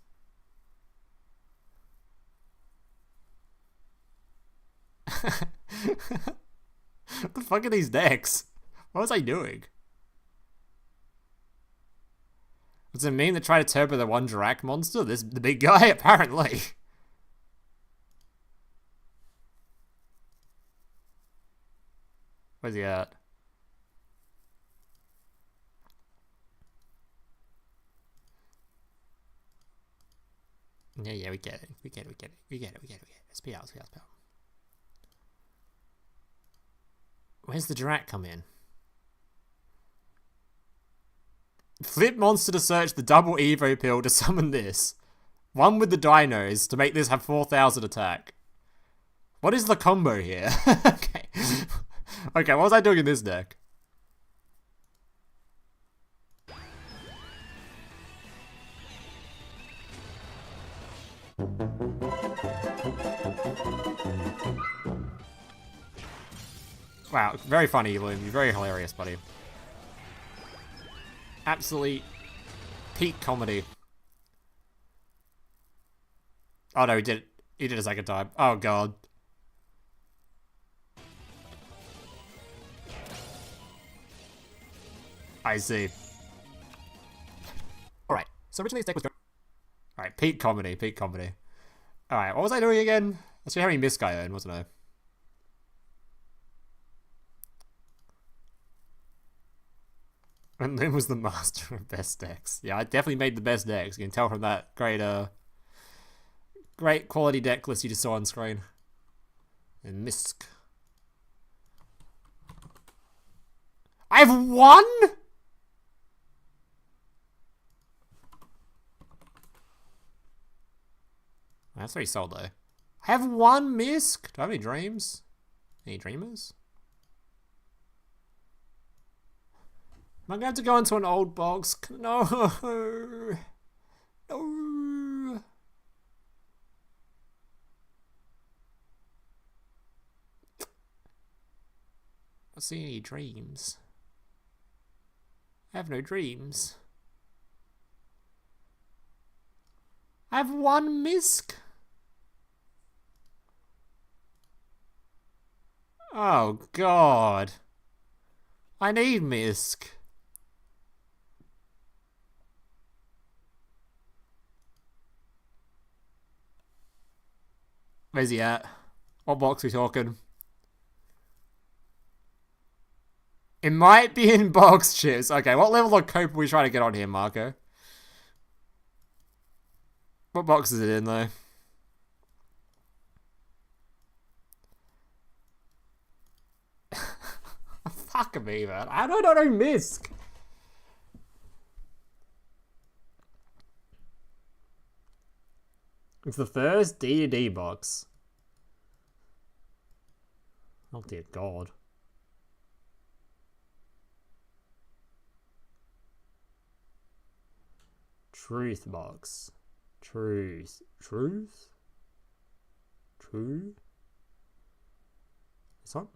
What the fuck are these decks? What was I doing? Was it mean that tried to turbo the one Dirac monster? This the big guy, apparently. Where's he at? Yeah, we get it. We get it. Speed out. Where's the Dirac come in? Flip monster to search the double Evo pill to summon this. One with the dinos to make this have 4,000 attack. What is the combo here? Okay. Okay, what was I doing in this deck? Wow, very funny, Loom. You're very hilarious, buddy. Absolutely peak comedy. Oh no, he did it a second time. Oh god. I see. Alright, so originally this deck was... Alright, peak comedy. Alright, what was I doing again? Let's see how many misc I earned, wasn't I? And Loom was the master of best decks. Yeah, I definitely made the best decks. You can tell from that great quality deck list you just saw on screen. And misc. I have one? That's very sold though. I have one misc? Do I have any dreams? Any dreamers? Am I going to have to go into an old box? No. No. I see any dreams. I have no dreams. I have one misc. Oh god. I need misc. Where's he at? What box are we talking? It might be in box chips. Okay, what level of cope are we trying to get on here, Marco? What box is it in, though? Fuck me, man. I don't know misc. It's the first DDD box. Oh dear god. Truth box. Truth. Truth? True? This one?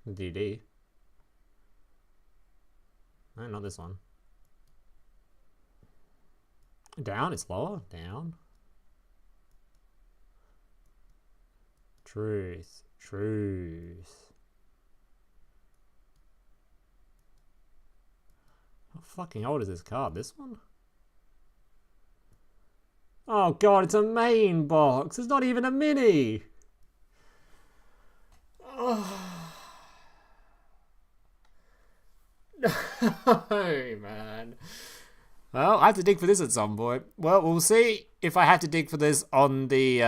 DD. No, not this one. Down? It's lower? Down? Truth. Truth. How fucking old is this card? This one? Oh god, it's a main box. It's not even a mini. Oh. No, man. Well, I have to dig for this at some point. Well, we'll see if I have to dig for this on the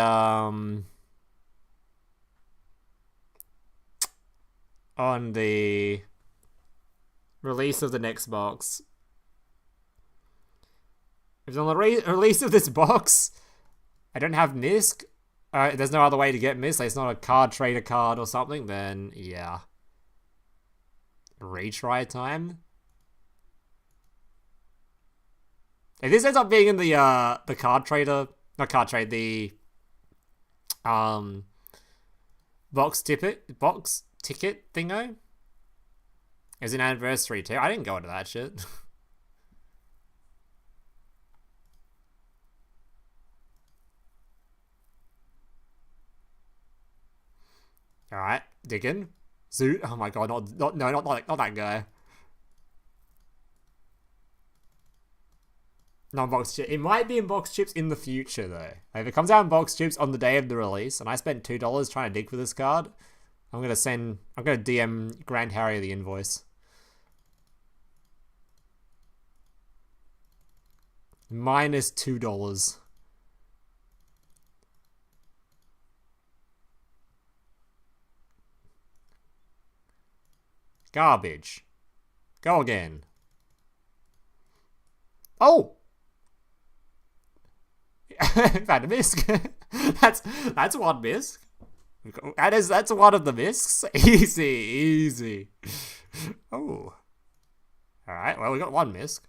release of the next box. If it's on the release of this box, I don't have Misk. There's no other way to get Misk. Like it's not a card trader card or something. Then yeah, retry time. If this ends up being in the card trader, not card trade, the box ticket thingo. It's an anniversary too. I didn't go into that shit. All right, digging. Zoot. Oh my god, not that guy. Non-box chip. It might be in box chips in the future though. Like, if it comes out in box chips on the day of the release, and I spent $2 trying to dig for this card, I'm gonna DM Grand Harry the invoice. Minus $2. Garbage. Go again. Oh! Found a Misk. That's one Misk. That's one of the Misks. Easy. Oh. Alright, well we got one Misk.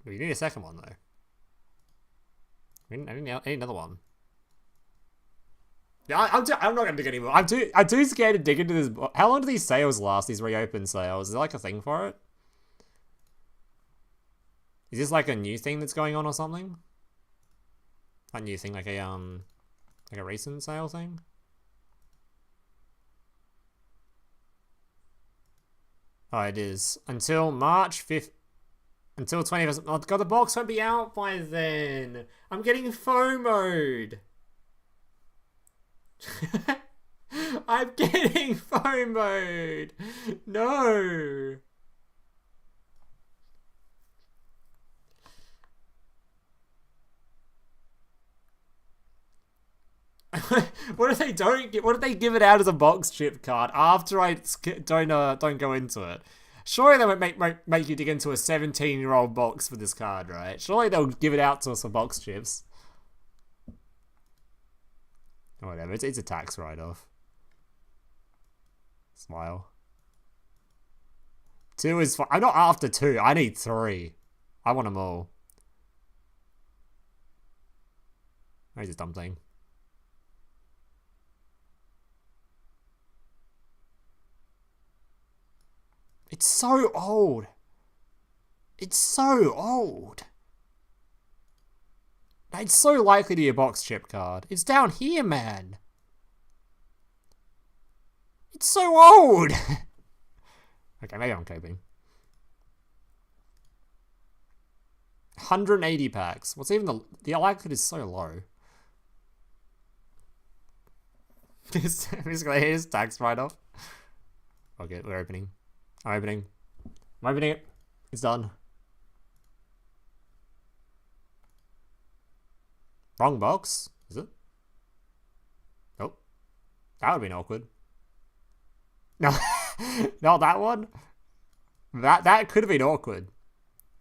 We need a second one though. I need another one. Yeah, I'm not gonna dig anymore. I'm too scared to dig into this. How long do these sales last? These reopen sales? Is there like a thing for it? Is this like a new thing that's going on or something? Not new thing, like a recent sale thing? Oh, it is. Until March 5th. Until 20th. Oh god, the box won't be out by then. I'm getting FOMO'd. I'm getting FOMO'd. No. What if they don't get? What if they give it out as a box chip card after I don't go into it? Surely they won't make you dig into a 17-year-old box for this card, right? Surely they'll give it out to us for box chips. Or whatever. It's a tax write-off. Smile. 2 is fine. I'm not after 2. I need 3. I want them all. Where's this dumb thing? It's so old. It's so old. It's so likely to be a box chip card. It's down here, man. It's so old. Okay, maybe I'm coping. 180 packs. What's even the likelihood is so low. Here's tax write-off. Okay, we're opening. I'm opening it. It's done. Wrong box? Is it? Nope. That would have been awkward. No. Not that one. That could have been awkward.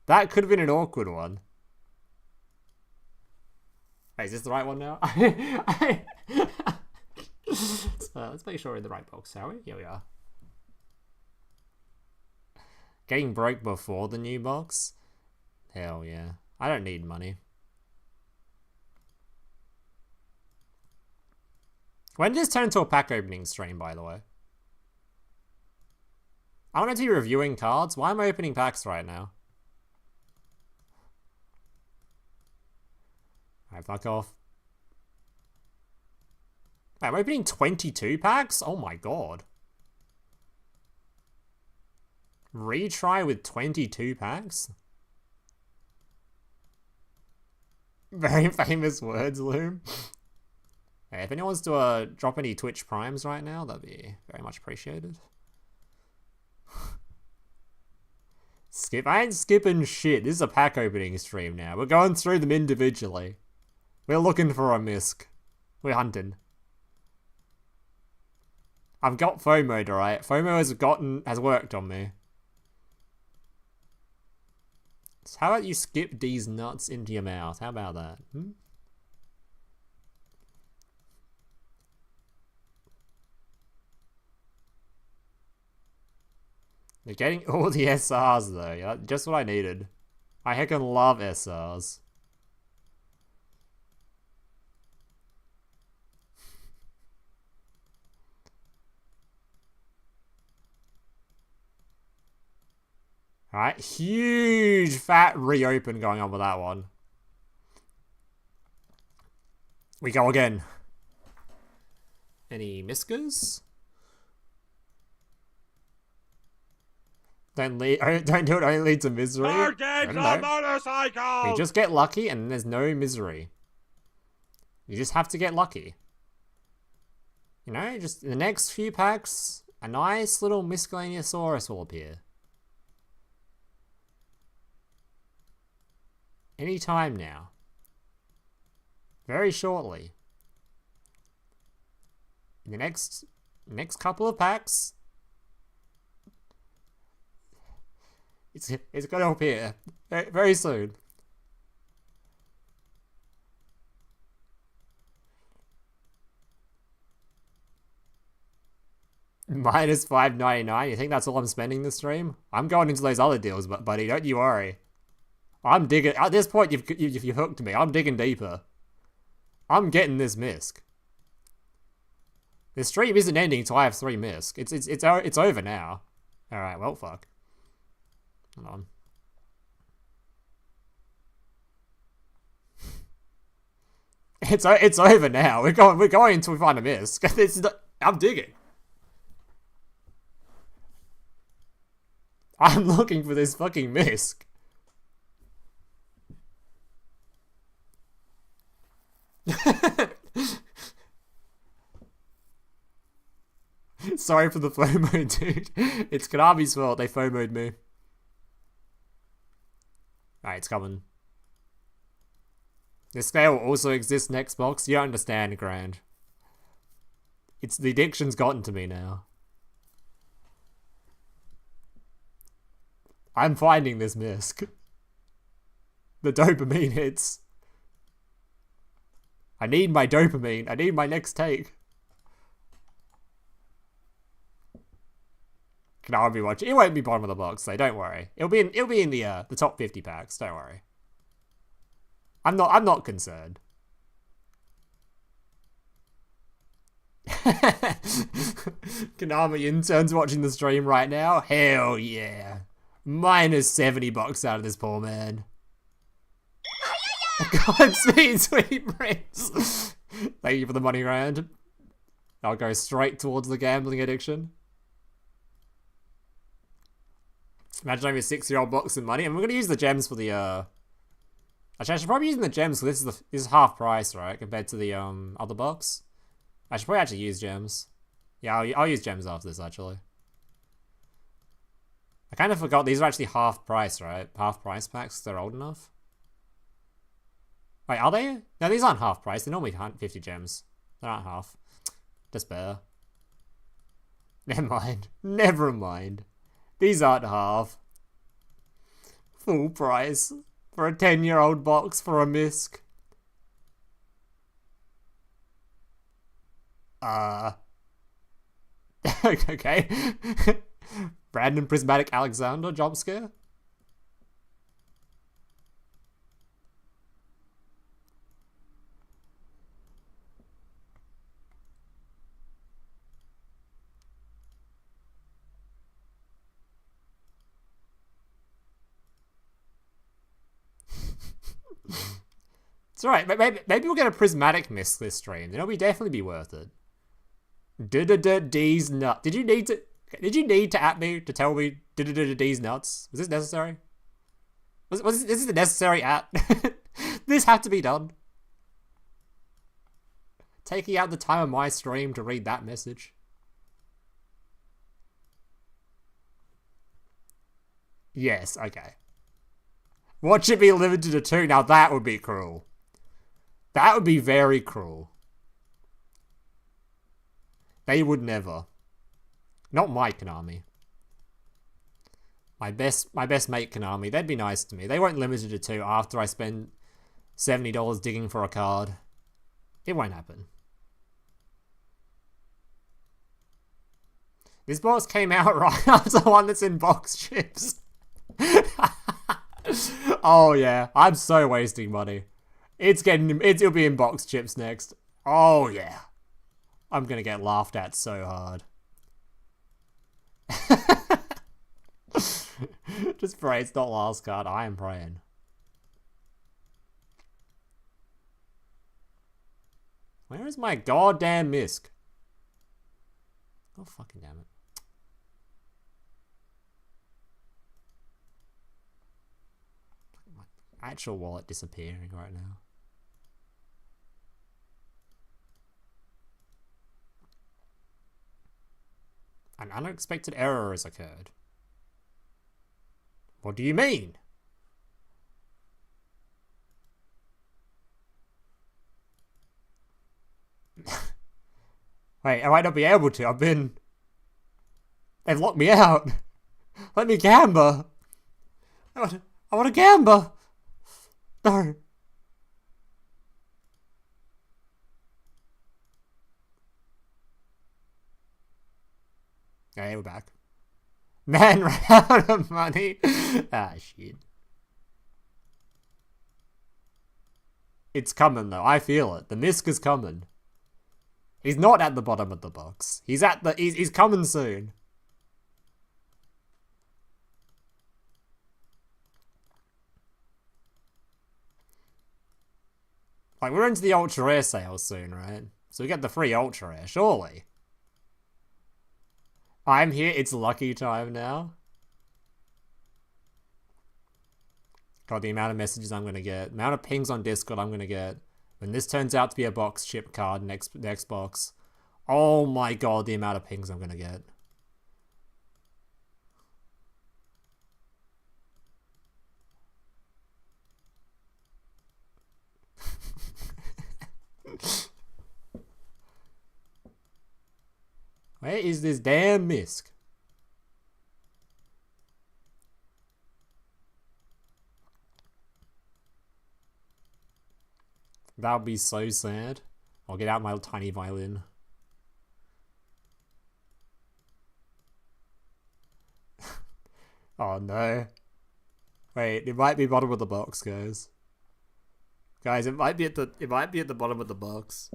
That could have been an awkward one. Wait, is this the right one now? Let's make sure we're in the right box, shall we? Here we are. Getting broke before the new box? Hell yeah. I don't need money. When did this turn into a pack opening stream, by the way? I wanted to be reviewing cards. Why am I opening packs right now? Alright, fuck off. I'm opening 22 packs? Oh my god. Retry with 22 packs? Very famous words, Loom. Hey, if anyone wants to drop any Twitch primes right now, that'd be very much appreciated. Skip. I ain't skipping shit. This is a pack opening stream now. We're going through them individually. We're looking for a misc. We're hunting. I've got FOMO, alright? FOMO has worked on me. So how about you skip these nuts into your mouth? How about that? Hmm? You're getting all the SRs though. Yeah, just what I needed. I heckin' love SRs. Alright, huge fat reopen going on with that one. We go again. Any miskers? Don't do it, only lead to misery. Card games on motorcycles! We just get lucky and there's no misery. You just have to get lucky. You know, just in the next few packs, a nice little Miscellaneousaurus will appear. Any time now. Very shortly. In the next couple of packs, it's gonna appear very, very soon. Minus $5.99. You think that's all I'm spending this stream? I'm going into those other deals, but buddy, don't you worry. I'm digging. At this point, you've hooked me. I'm digging deeper. I'm getting this misc. The stream isn't ending until I have 3 misc. It's over now. All right. Well, fuck. Hold on. It's over now. We're going until we find a misc. I'm digging. I'm looking for this fucking misc. Sorry for the FOMO, dude. It's Konami's fault. They FOMO'd me. Alright, it's coming. This scale also exists in Xbox. You don't understand, Grand. It's the addiction's gotten to me now. I'm finding this misc. The dopamine hits. I need my dopamine. I need my next take. Can I be watching? It won't be bottom of the box, so don't worry. It'll be in the top 50 packs. Don't worry. I'm not concerned. Konami interns watching the stream right now. Hell yeah. Minus $70 out of this poor man. Godspeed, sweet prince. Thank you for the money, Grand. I'll go straight towards the gambling addiction. Imagine having a 6-year-old box of money, and we're gonna use the gems for the Actually, I should probably use the gems because this is half price, right, compared to the other box. I should probably actually use gems. Yeah, I'll use gems after this, actually. I kind of forgot these are actually half price, right? Half price packs, they're old enough. Wait, are they? No, these aren't half price. They're normally 50 gems. They're not half. Just better. Never mind. Never mind. These aren't half. Full price. For a 10-year-old box for a misc. Okay. Brandon Prismatic Alexander jump scare. It's alright, maybe we'll get a prismatic misc this stream. It'll definitely be worth it. DDD's nut. Did you need to at me to tell me DDD's nuts? Was this necessary? Was this the necessary at? This had to be done. Taking out the time of my stream to read that message. Yes, okay. What should be limited to 2? Now that would be cruel. That would be very cruel. They would never. Not my Konami. My best mate Konami. They'd be nice to me. They won't limit it to 2 after I spend $70 digging for a card. It won't happen. This box came out right after the one that's in box chips. Oh yeah, I'm so wasting money. It'll be in box chips next. Oh yeah. I'm gonna get laughed at so hard. Just pray it's not last card. I am praying. Where is my goddamn misc? Oh fucking damn it. My actual wallet disappearing right now. An unexpected error has occurred. What do you mean? Wait, I might not be able to. They've locked me out. Let me gamble. I want to gamble. No. Okay, we're back. Man ran out of money. Ah, shit. It's coming though. I feel it. The misc is coming. He's not at the bottom of the box. He's coming soon. Like, we're into the ultra rare sales soon, right? So we get the free ultra rare, surely. I'm here, it's lucky time now. God, the amount of messages I'm gonna get. The amount of pings on Discord I'm gonna get. When this turns out to be a box chip card next box. Oh my god, the amount of pings I'm gonna get. Where is this damn misc? That would be so sad. I'll get out my tiny violin. Oh no. Wait, it might be bottom of the box, guys. Guys, it might be at the bottom of the box.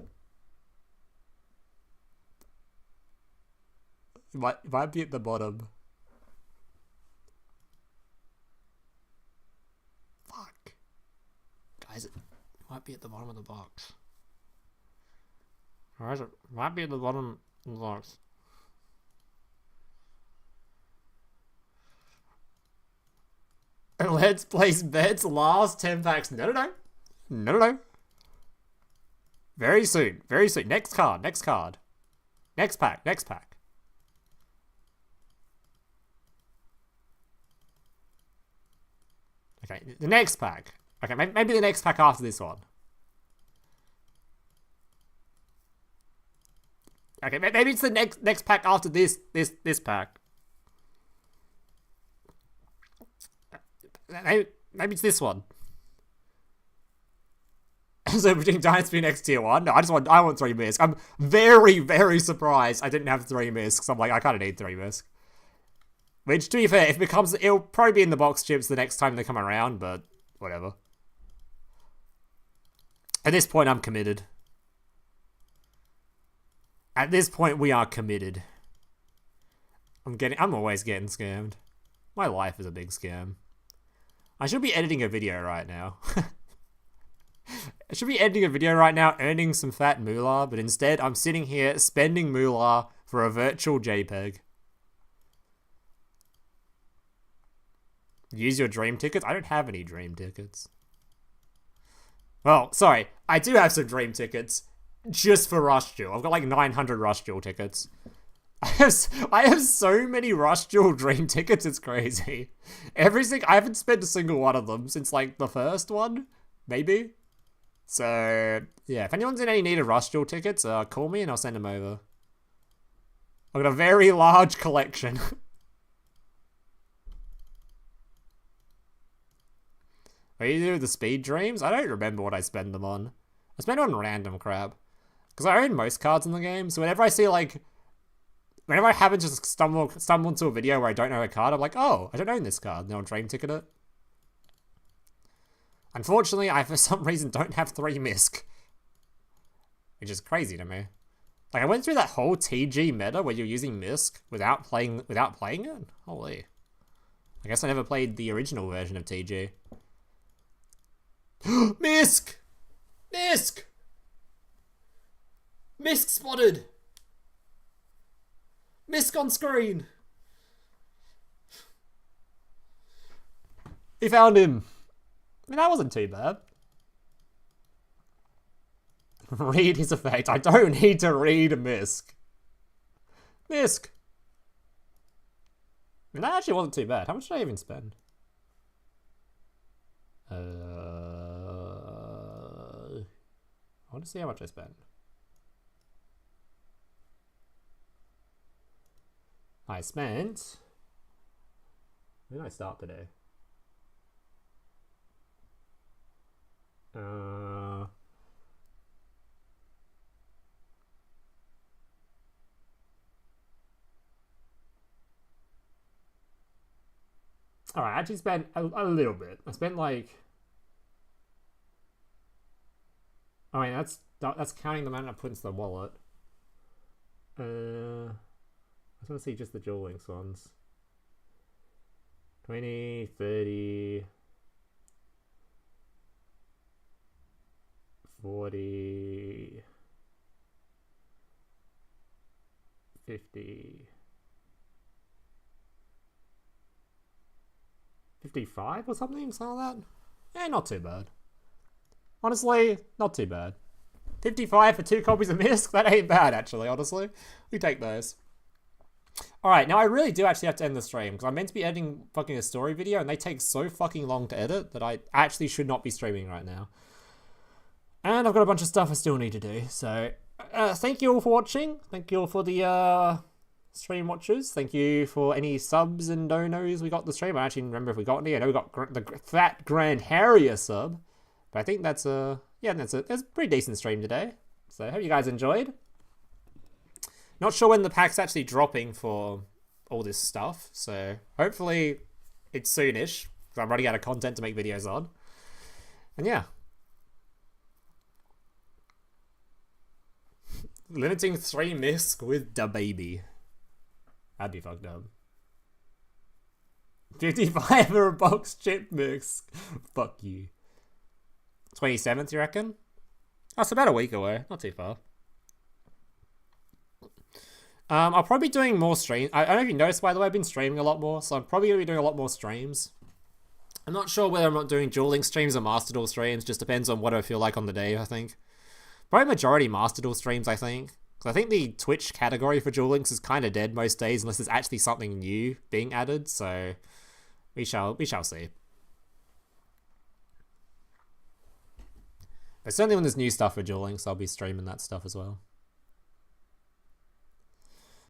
It might be at the bottom. Fuck. Guys, it might be at the bottom of the box. Guys, it might be at the bottom of the box. Let's place bets last 10 packs. No. Very soon. Next card. Next pack. Okay, the next pack. Okay, maybe the next pack after this one. Okay, maybe it's the next pack after this pack. Maybe it's this one. So between Dynasty next tier 1. No, I want 3 misc. I'm very, very surprised I didn't have 3 miscs. I'm like, I kinda need 3 misc. Which, to be fair, it'll probably be in the box chips the next time they come around, but whatever. At this point, I'm committed. At this point, we are committed. I'm always getting scammed. My life is a big scam. I should be editing a video right now. I should be editing a video right now earning some fat moolah, but instead I'm sitting here spending moolah for a virtual JPEG. Use your dream tickets? I don't have any dream tickets. Well, sorry, I do have some dream tickets just for Rush Duel. I've got like 900 Rush Duel tickets. I have so many Rush Duel dream tickets, it's crazy. I haven't spent a single one of them since like the first one, maybe. So, yeah, if anyone's in any need of Rush Duel tickets, call me and I'll send them over. I've got a very large collection. Are you doing the speed dreams? I don't remember what I spend them on. I spend on random crap. Because I own most cards in the game, so whenever I see like... Whenever I happen to just stumble into a video where I don't know a card, I'm like, oh, I don't own this card. And I'll dream ticket it. Unfortunately, I for some reason don't have 3 Misc. Which is crazy to me. Like, I went through that whole TG meta where you're using Misc without playing it? Holy. I guess I never played the original version of TG. Misc! Misc! Misc spotted! Misc on screen! He found him! I mean, that wasn't too bad. Read his effect. I don't need to read Misc. Misc! I mean, that actually wasn't too bad. How much did I even spend? I want to see how much I spent. I spent... When did I start today? Alright, I actually spent a little bit. I spent like... I mean, that's counting the amount I put into the wallet. I just want to see just the Duel Links ones. 20, 30... 40... 50... 55 or something like that? Yeah, not too bad. Honestly, not too bad. 55 for 2 copies of Misc? That ain't bad, actually, honestly. We take those. Alright, now I really do actually have to end the stream, because I'm meant to be editing fucking a story video, and they take so fucking long to edit that I actually should not be streaming right now. And I've got a bunch of stuff I still need to do, so... thank you all for watching. Thank you all for the, stream watchers. Thank you for any subs and donos we got the stream. I actually remember if we got any. I know we got the Fat Grand Harrier sub. But I think that's a pretty decent stream today. So I hope you guys enjoyed. Not sure when the pack's actually dropping for all this stuff. So hopefully it's soonish. Because I'm running out of content to make videos on. And yeah. Limiting 3 Misc with da baby. That'd be fucked up. 55 for a box chip Misc. Fuck you. 27th, you reckon? Oh, it's about a week away. Not too far. I'll probably be doing more streams. I don't know if you noticed, by the way, I've been streaming a lot more, so I'm probably going to be doing a lot more streams. I'm not sure whether I'm not doing Duel Links streams or Master Duel streams. Just depends on what I feel like on the day, I think. Probably majority Master Duel streams, I think. Because I think the Twitch category for Duel Links is kind of dead most days, unless there's actually something new being added, so we shall see. But certainly when there's new stuff for Duel Links, I'll be streaming that stuff as well.